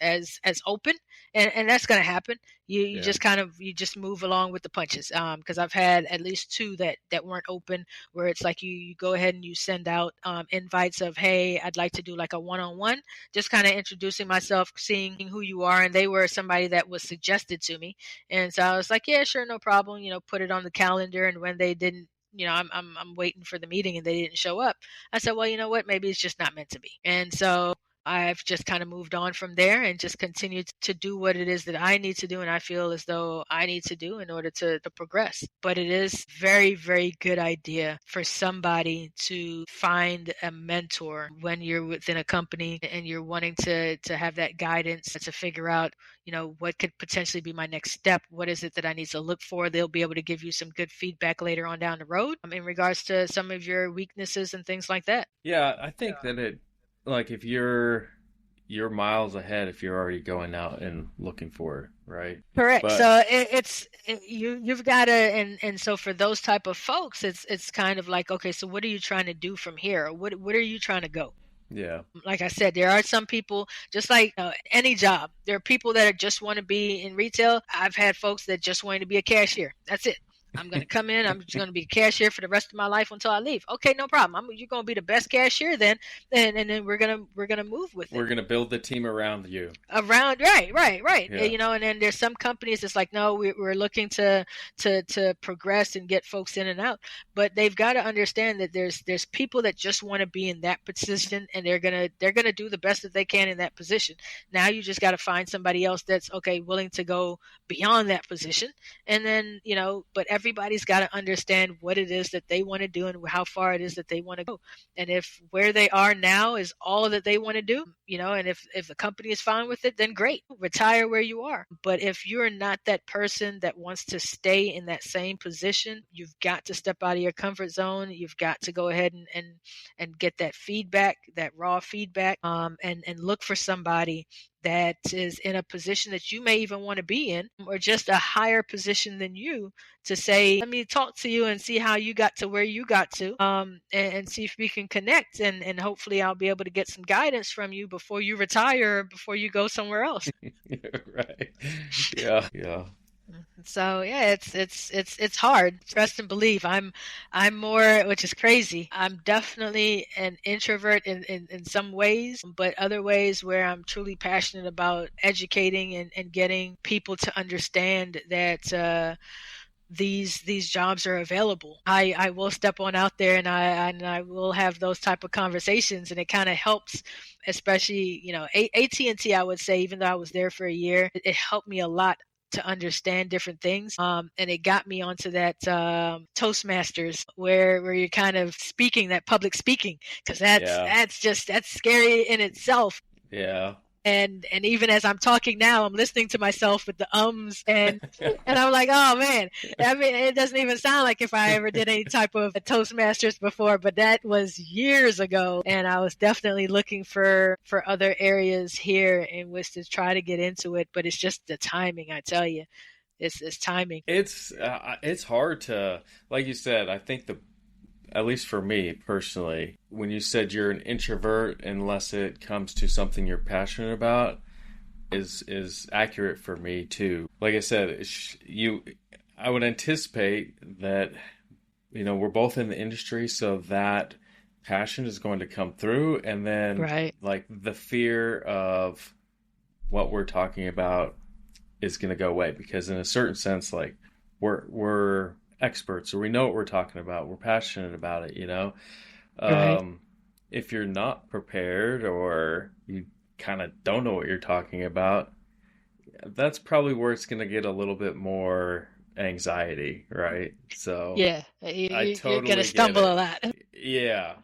open, and that's going to happen. You Yeah. just you just move along with the punches. Because I've had at least two that weren't open, where it's like you go ahead and you send out invites of, hey, I'd like to do like a one-on-one, just kind of introducing myself, seeing who you are. And they were somebody that was suggested to me. And so I was like, yeah, sure, no problem. Put it on the calendar. And when they didn't, I'm waiting for the meeting and they didn't show up, I said, well, you know what, maybe it's just not meant to be. And so I've just kind of moved on from there and just continued to do what it is that I need to do and I feel as though I need to do in order to progress. But it is very, very good idea for somebody to find a mentor when you're within a company and you're wanting to have that guidance to figure out, what could potentially be my next step? What is it that I need to look for? They'll be able to give you some good feedback later on down the road in regards to some of your weaknesses and things like that. Yeah, I think that like if you're miles ahead if you're already going out and looking for it, right? Correct. But So you've got to, and so for those type of folks, it's kind of like, okay, so what are you trying to do from here? Or what are you trying to go? yeah. Like I said, there are some people, just like any job, there are people that just want to be in retail. I've had folks that just want to be a cashier. That's it. I'm going to come in. I'm just going to be a cashier for the rest of my life until I leave. Okay, no problem. You're going to be the best cashier then, and then we're gonna move with We're it. going to build the team around you. Around, right. Yeah. And then there's some companies that's like, no, we're looking to progress and get folks in and out, but they've got to understand that there's people that just want to be in that position, and they're gonna do the best that they can in that position. Now you just got to find somebody else that's okay, willing to go beyond that position, and then but everybody's got to understand what it is that they want to do and how far it is that they want to go. And if where they are now is all that they want to do, and if the company is fine with it, then great, retire where you are. But if you're not that person that wants to stay in that same position, you've got to step out of your comfort zone. You've got to go ahead and get that feedback, that raw feedback, and look for somebody that is in a position that you may even want to be in, or just a higher position than you, to say, let me talk to you and see how you got to where you got to, and see if we can connect, and hopefully I'll be able to get some guidance from you before you retire, before you go somewhere else. Right. Yeah. Yeah. So yeah, it's hard. Trust and believe. I'm more, which is crazy. I'm definitely an introvert in some ways, but other ways where I'm truly passionate about educating and getting people to understand that these jobs are available. I will step on out there, and I will have those type of conversations, and it kind of helps, especially AT&T. I would say, even though I was there for a year, it helped me a lot to understand different things, and it got me onto that Toastmasters, where you're kind of speaking, that public speaking, because Yeah. that's scary in itself. Yeah. And even as I'm talking now, I'm listening to myself with the ums, and I'm like, oh man, I mean, it doesn't even sound like if I ever did any type of Toastmasters before, but that was years ago, and I was definitely looking for other areas here in which to try to get into it, but it's just the timing, I tell you, it's timing. It's hard to, like you said, I think at least for me personally, when you said you're an introvert unless it comes to something you're passionate about, is accurate for me too. Like I said, I would anticipate that we're both in the industry, so that passion is going to come through, and then Right. like the fear of what we're talking about is going to go away, because in a certain sense, like we're experts, or we know what we're talking about, we're passionate about it. Right. If you're not prepared, or you kind of don't know what you're talking about, that's probably where it's going to get a little bit more anxiety, right? So Yeah, I you're gonna totally get stumble a it. lot. Yeah.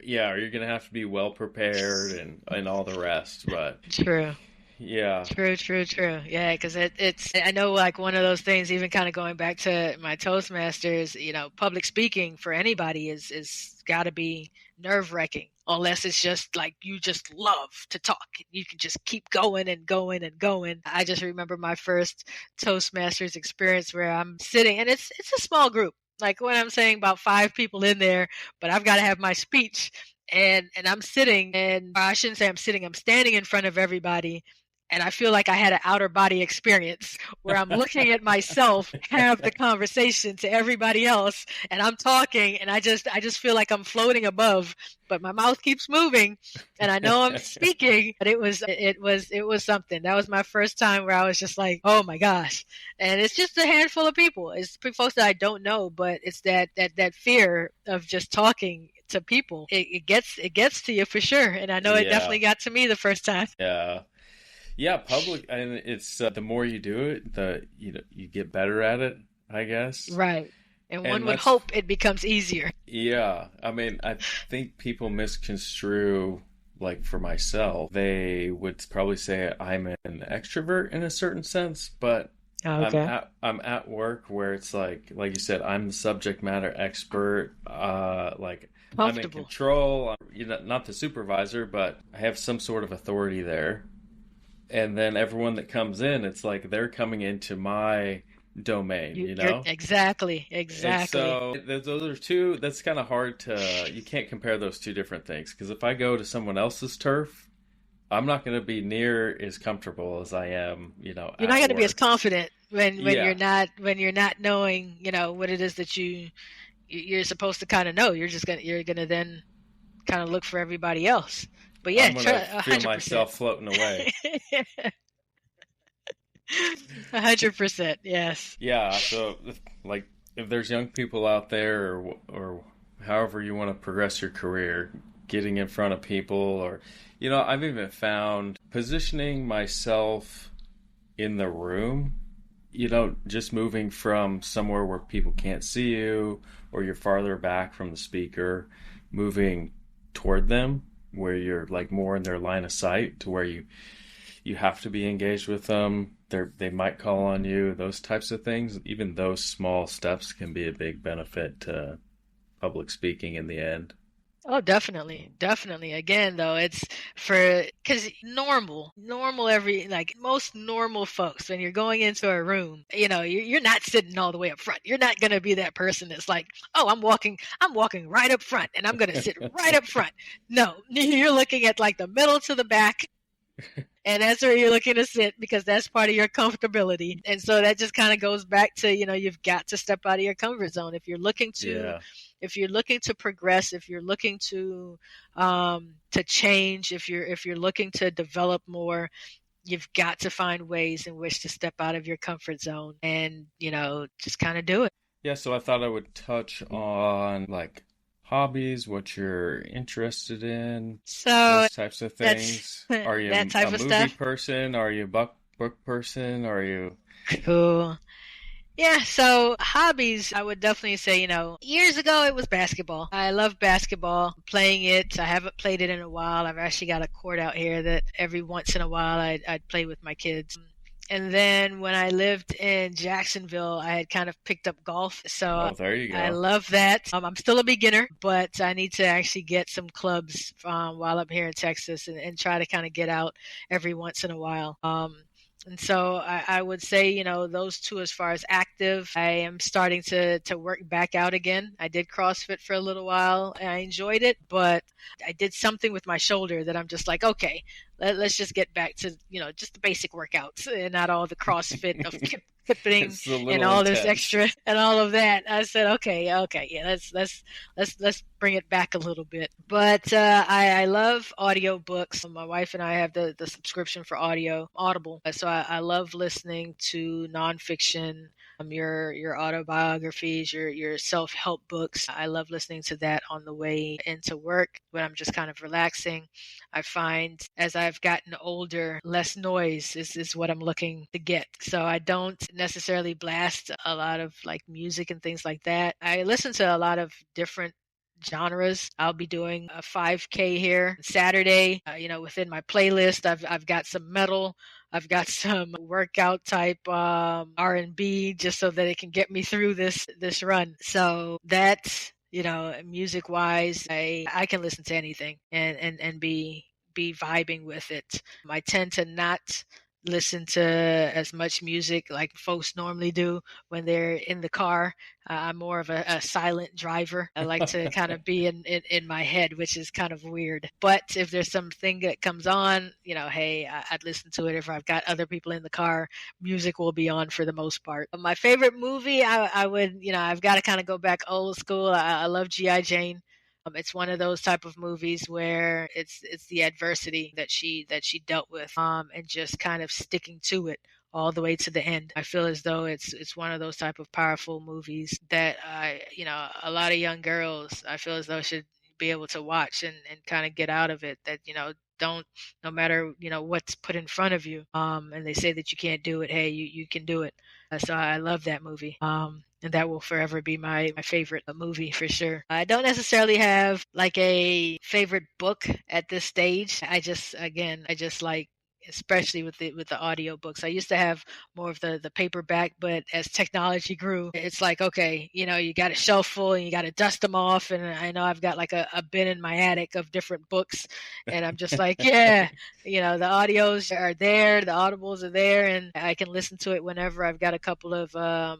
Yeah, or you're going to have to be well prepared and all the rest, but True. yeah. True, true, true. Yeah, because it's, I know like one of those things, even kind of going back to my Toastmasters, public speaking for anybody is got to be nerve-wracking, unless it's just like you just love to talk. You can just keep going and going and going. I just remember my first Toastmasters experience where I'm sitting, and it's a small group. Like when I'm saying about 5 people in there, but I've got to have my speech. And I'm sitting, and I shouldn't say I'm sitting, I'm standing in front of everybody, and I feel like I had an outer body experience where I'm looking at myself have the conversation to everybody else, and I'm talking, and I just feel like I'm floating above, but my mouth keeps moving, and I know I'm speaking. But it was something. That was my first time where I was just like, oh my gosh. And it's just a handful of people. It's folks that I don't know, but it's that fear of just talking to people. It gets to you for sure, and I know it Yeah. definitely got to me the first time. Yeah. Yeah, public, and it's the more you do it, the you get better at it, I guess. Right. And one And would that's hope it becomes easier. yeah. I mean, I think people misconstrue, like for myself, they would probably say I'm an extrovert in a certain sense, but Okay. I'm at work where it's like you said, I'm the subject matter expert. Like I'm in Comfortable. control. Not the supervisor, but I have some sort of authority there. And then everyone that comes in, it's like they're coming into my domain, You're exactly, And exactly. so those are two. That's kind of hard to. You can't compare those two different things because if I go to someone else's turf, I'm not going to be near as comfortable as I am, You're not at going to be as work. confident when you're Yeah, not knowing, what it is that you're supposed to kind of know. You're gonna then kind of look for everybody else. But yeah, I'm going to a feel hundred percent. myself floating away. 100%. Yes. Yeah, so like if there's young people out there or however you want to progress your career, getting in front of people or I've even found positioning myself in the room, just moving from somewhere where people can't see you or you're farther back from the speaker, moving toward them where you're like more in their line of sight to where you have to be engaged with them. They might call on you, those types of things. Even those small steps can be a big benefit to public speaking in the end. Oh, definitely. Definitely. Again, though, it's because normal, every, like most normal folks, when you're going into a room, you're not sitting all the way up front. You're not going to be that person that's like, oh, I'm walking right up front and I'm going to sit right up front. No, you're looking at like the middle to the back. And that's where you're looking to sit because that's part of your comfortability. And so that just kind of goes back to, you've got to step out of your comfort zone. Yeah. If you're looking to progress, if you're looking to change, if you're looking to develop more, you've got to find ways in which to step out of your comfort zone and, just kind of do it. Yeah, so I thought I would touch on like hobbies, what you're interested in, So those types of that's things. Are that you a type of movie stuff. person? Are you a book person? Are you Cool. Yeah, so hobbies, I would definitely say, years ago it was basketball. I love basketball, playing it. I haven't played it in a while. I've actually got a court out here that every once in a while I'd play with my kids. And then when I lived in Jacksonville, I had kind of picked up golf. So Oh, there you I go. love that. I'm still a beginner, but I need to actually get some clubs while I'm here in Texas and try to kind of get out every once in a while. And so I would say, those two as far as active, I am starting to work back out again. I did CrossFit for a little while and I enjoyed it, but I did something with my shoulder that I'm just like, okay, let's just get back to, just the basic workouts and not all the CrossFit of kipping It's a and little all this intense. extra and all of that. I said, okay, yeah, let's bring it back a little bit. But I love audio books. My wife and I have the subscription for Audible. So I love listening to nonfiction your autobiographies, your self-help books. I love listening to that on the way into work when I'm just kind of relaxing. I find as I've gotten older, less noise is what I'm looking to get. So I don't necessarily blast a lot of like music and things like that. I listen to a lot of different genres. I'll be doing a 5K here Saturday. Within my playlist, I've got some metal. I've got some workout type R&B just so that it can get me through this run. So that's music wise, I can listen to anything and be vibing with it. I tend to not listen to as much music like folks normally do when they're in the car. I'm more of a silent driver. I like to kind of be in my head, which is kind of weird. But if there's something that comes on, hey, I'd listen to it. If I've got other people in the car, music will be on for the most part. My favorite movie, I would, I've got to kind of go back old school. I love G.I. Jane. It's one of those type of movies where it's the adversity that she dealt with, and just kind of sticking to it all the way to the end. I feel as though it's one of those type of powerful movies that a lot of young girls, I feel as though should be able to watch and kind of get out of it. That don't, no matter what's put in front of you, and they say that you can't do it. Hey, you can do it. So I love that movie. And that will forever be my favorite movie for sure. I don't necessarily have like a favorite book at this stage. I just like, especially with the audio books. I used to have more of the paperback, but as technology grew, it's like, okay, you got a shelf full and you got to dust them off. And I know I've got like a bin in my attic of different books, and I'm just like, yeah, the audios are there, the audibles are there, and I can listen to it whenever. I've got a couple of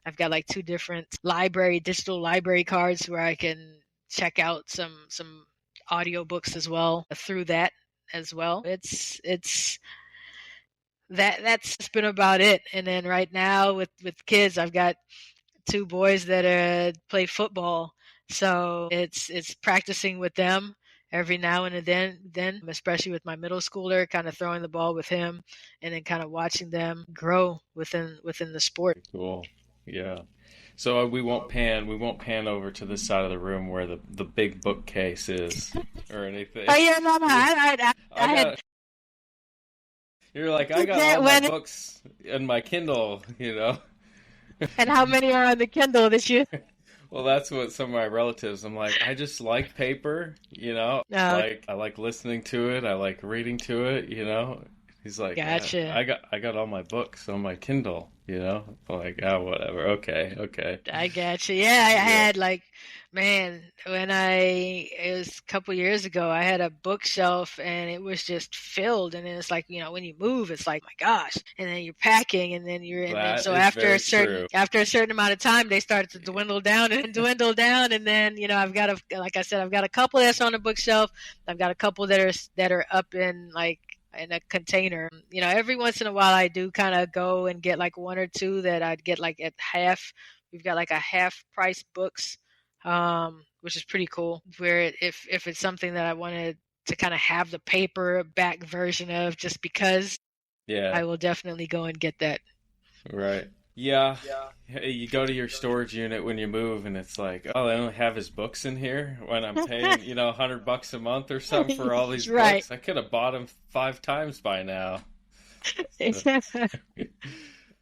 I've got like 2 different digital library cards where I can check out some audiobooks as well through that as well. That's been about it. And then right now with kids, I've got 2 boys that play football. So it's practicing with them every now and then, especially with my middle schooler, kind of throwing the ball with him and then kind of watching them grow within the sport. Cool. Yeah. So we won't pan over to this side of the room where the big bookcase is or anything. Oh yeah, no, I had. You're like, I got all my books and my Kindle, And how many are on the Kindle this year? Well, that's what some of my relatives. I'm like, I just like paper, No. Like I like listening to it. I like reading to it, He's like, gotcha. Yeah, I got all my books on my Kindle, I'm like, oh, whatever. Okay. I gotcha. Yeah, I had like, man, it was a couple years ago, I had a bookshelf and it was just filled. And then it's like, when you move, it's like, my gosh. And then you're packing and then so after a certain amount of time, they started to dwindle down and dwindle down. And then, I've got like I said, I've got a couple that's on the bookshelf. I've got a couple that are up in a container. Every once in a while I do kind of go and get like 1 or 2 that I'd get like at half. We've got like a half price books, which is pretty cool, where if it's something that I wanted to kind of have the paperback version of just because, yeah, I will definitely go and get that. Right. Yeah. You go to your storage unit when you move and it's like, oh, they only have his books in here when I'm paying, $100 a month or something for all these right. books. I could have bought them 5 times by now.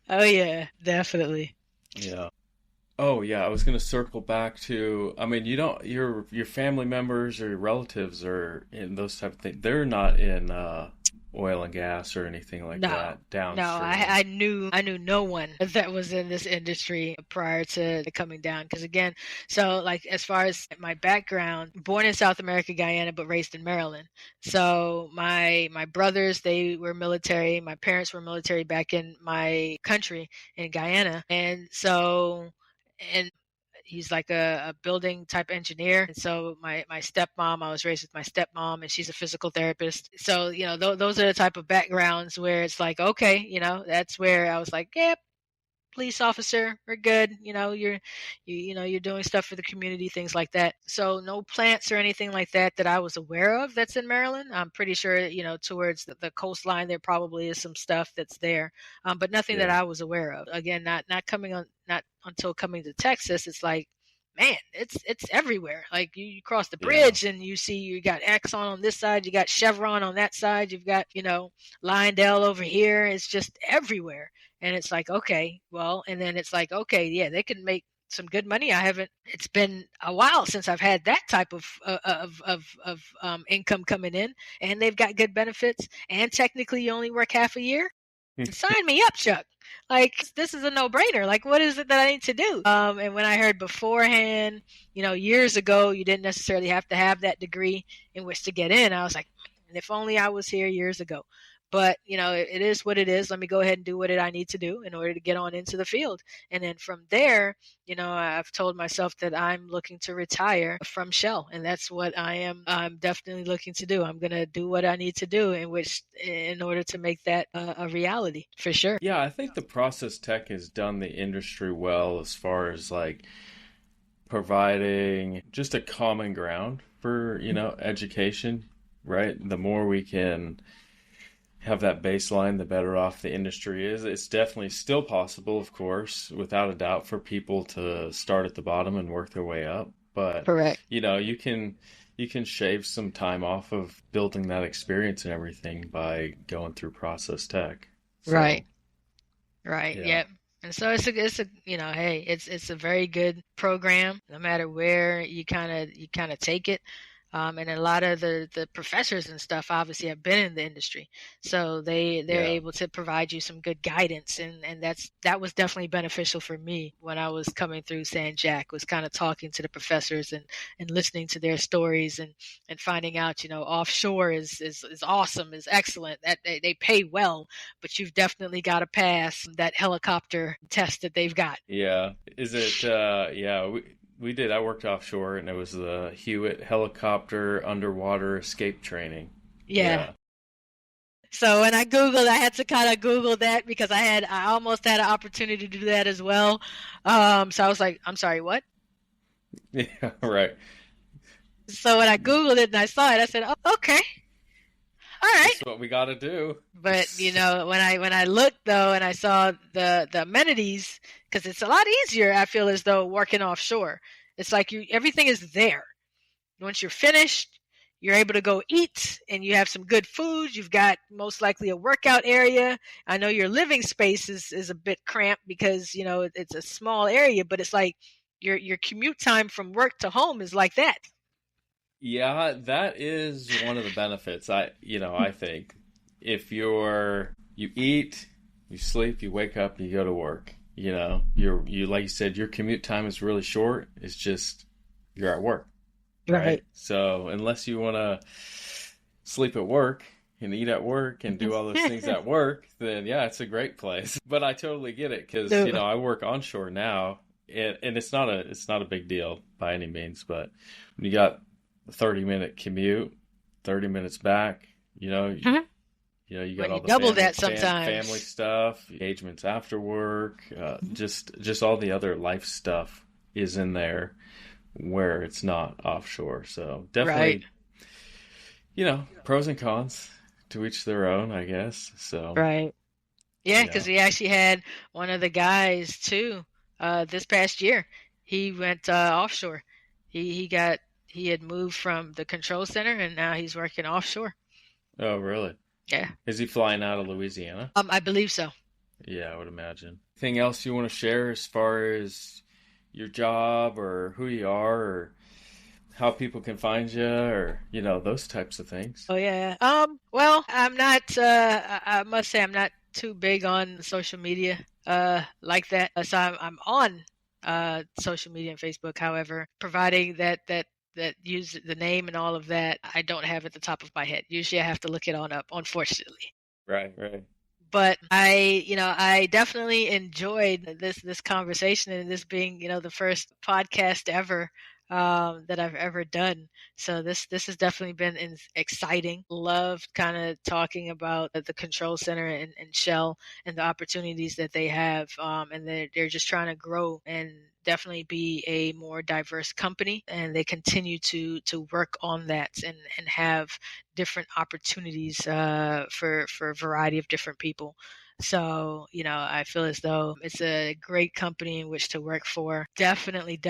Oh yeah, definitely. Yeah. Oh yeah, I was going to circle back to, your family members or your relatives or in those type of things, they're not in oil and gas or anything like that downstream. No, I knew no one that was in this industry prior to coming down. Because again, so like as far as my background, born in South America, Guyana, but raised in Maryland. So my brothers, they were military. My parents were military back in my country in Guyana, and he's like a building type engineer. And so my stepmom, I was raised with my stepmom, and she's a physical therapist. So, those are the type of backgrounds where it's like, okay, that's where I was like, yep, police officer. We're good. You're doing stuff for the community, things like that. So no plants or anything like that that I was aware of that's in Maryland. I'm pretty sure, towards the coastline, there probably is some stuff that's there, but nothing that Yeah. I was aware of. Again, not until coming to Texas, it's like, man, it's everywhere. Like you cross the Yeah. bridge and you see you got Exxon on this side, you got Chevron on that side, you've got, Lyondell over here. It's just everywhere. And it's like, okay, well, and then it's like, okay, yeah, they can make some good money. It's been a while since I've had that type of income coming in, and they've got good benefits. And technically you only work half a year. Sign me up, Chuck. Like, this is a no-brainer. Like, what is it that I need to do? And when I heard beforehand, years ago, you didn't necessarily have to have that degree in which to get in. I was like, man, if only I was here years ago. But, it is what it is. Let me go ahead and do what I need to do in order to get on into the field. And then from there, I've told myself that I'm looking to retire from Shell. And that's what I'm definitely looking to do. I'm going to do what I need to do in order to make that a reality, for sure. Yeah, I think the process tech has done the industry well as far as like providing just a common ground for, education, right? The more we can have that baseline, the better off the industry is. It's definitely still possible, of course, without a doubt, for people to start at the bottom and work their way up. But Correct. you can shave some time off of building that experience and everything by going through process tech. So, Right. yeah. Yep. And so hey, it's a very good program, no matter where you kind of take it. And a lot of the professors and stuff obviously have been in the industry, so they're Yeah. able to provide you some good guidance, and that was definitely beneficial for me when I was coming through San Jac, was kind of talking to the professors and listening to their stories and finding out, offshore is awesome, is excellent, that they pay well, but you've definitely got to pass that helicopter test that they've got. Yeah. Is it, yeah, we did. I worked offshore, and it was the Hewitt helicopter underwater escape training. Yeah. So when I Googled, I had to kind of Google that because I almost had an opportunity to do that as well. So I was like, I'm sorry, what? Yeah, right. So when I Googled it and I saw it, I said, oh, okay. All right. That's what we got to do. But when I looked though, and I saw the amenities, because it's a lot easier, I feel as though working offshore. It's like everything is there. Once you're finished, you're able to go eat, and you have some good food. You've got most likely a workout area. I know your living space is a bit cramped because it's a small area, but it's like your commute time from work to home is like that. Yeah, that is one of the benefits. I think if you eat, you sleep, you wake up, you go to work. You like you said, your commute time is really short. It's just you're at work, right? So unless you want to sleep at work and eat at work and do all those things at work, then yeah, it's a great place. But I totally get it because I work onshore now, and it's not a big deal by any means. But when you got 30-minute commute, 30 minutes back, you got When all you the double that sometimes. family stuff, engagements after work, just all the other life stuff is in there where it's not offshore. So definitely, pros and cons to each their own, I guess. So Right. Yeah, because we actually had one of the guys too. This past year, he went offshore. He had moved from the control center, and now he's working offshore. Oh, really? Yeah. Is he flying out of Louisiana? I believe so. Yeah, I would imagine. Anything else you want to share as far as your job or who you are or how people can find you or, those types of things? Oh, yeah. Well, I'm not, I must say I'm not too big on social media, like that. So I'm on, social media and Facebook. However, providing that use the name and all of that, I don't have at the top of my head. Usually I have to look it on up, unfortunately. Right. But I definitely enjoyed this conversation, and this being, the first podcast ever. that I've ever done. So this has definitely been exciting. Loved kind of talking about the control center and Shell and the opportunities that they have, and they're just trying to grow and definitely be a more diverse company, and they continue to work on that and have different opportunities for a variety of different people. So, I feel as though it's a great company in which to work for. Definitely,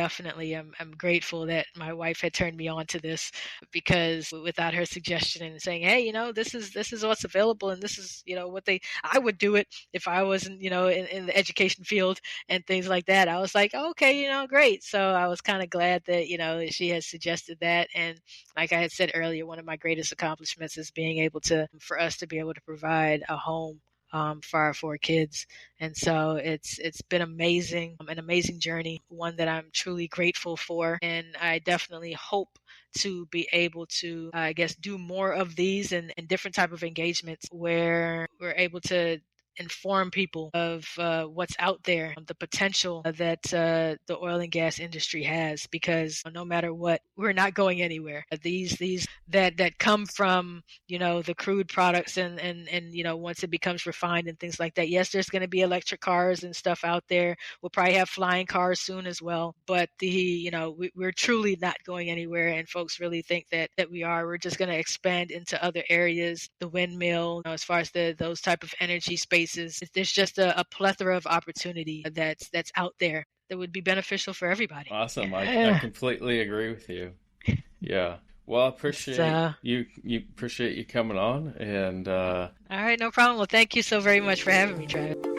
I'm grateful that my wife had turned me on to this, because without her suggestion and saying, hey, this is what's available, and this is, I would do it if I wasn't, in the education field and things like that. I was like, okay, great. So I was kind of glad that, she had suggested that. And like I had said earlier, one of my greatest accomplishments is being able for us to be able to provide a home for our four kids. And so it's been amazing, an amazing journey, one that I'm truly grateful for. And I definitely hope to be able to, I guess, do more of these and different type of engagements where we're able to inform people of what's out there, the potential that the oil and gas industry has, because no matter what, we're not going anywhere. These that come from the crude products and once it becomes refined and things like that. Yes, there's going to be electric cars and stuff out there. We'll probably have flying cars soon as well. But we're truly not going anywhere, and folks really think that we are. We're just going to expand into other areas, the windmill, as far as those type of energy spaces. There's just a plethora of opportunity that's out there that would be beneficial for everybody. Awesome. I Yeah. completely agree with you. Yeah. Well, I appreciate you appreciate you coming on, and All right, no problem. Well, thank you so very much for having me, Travis.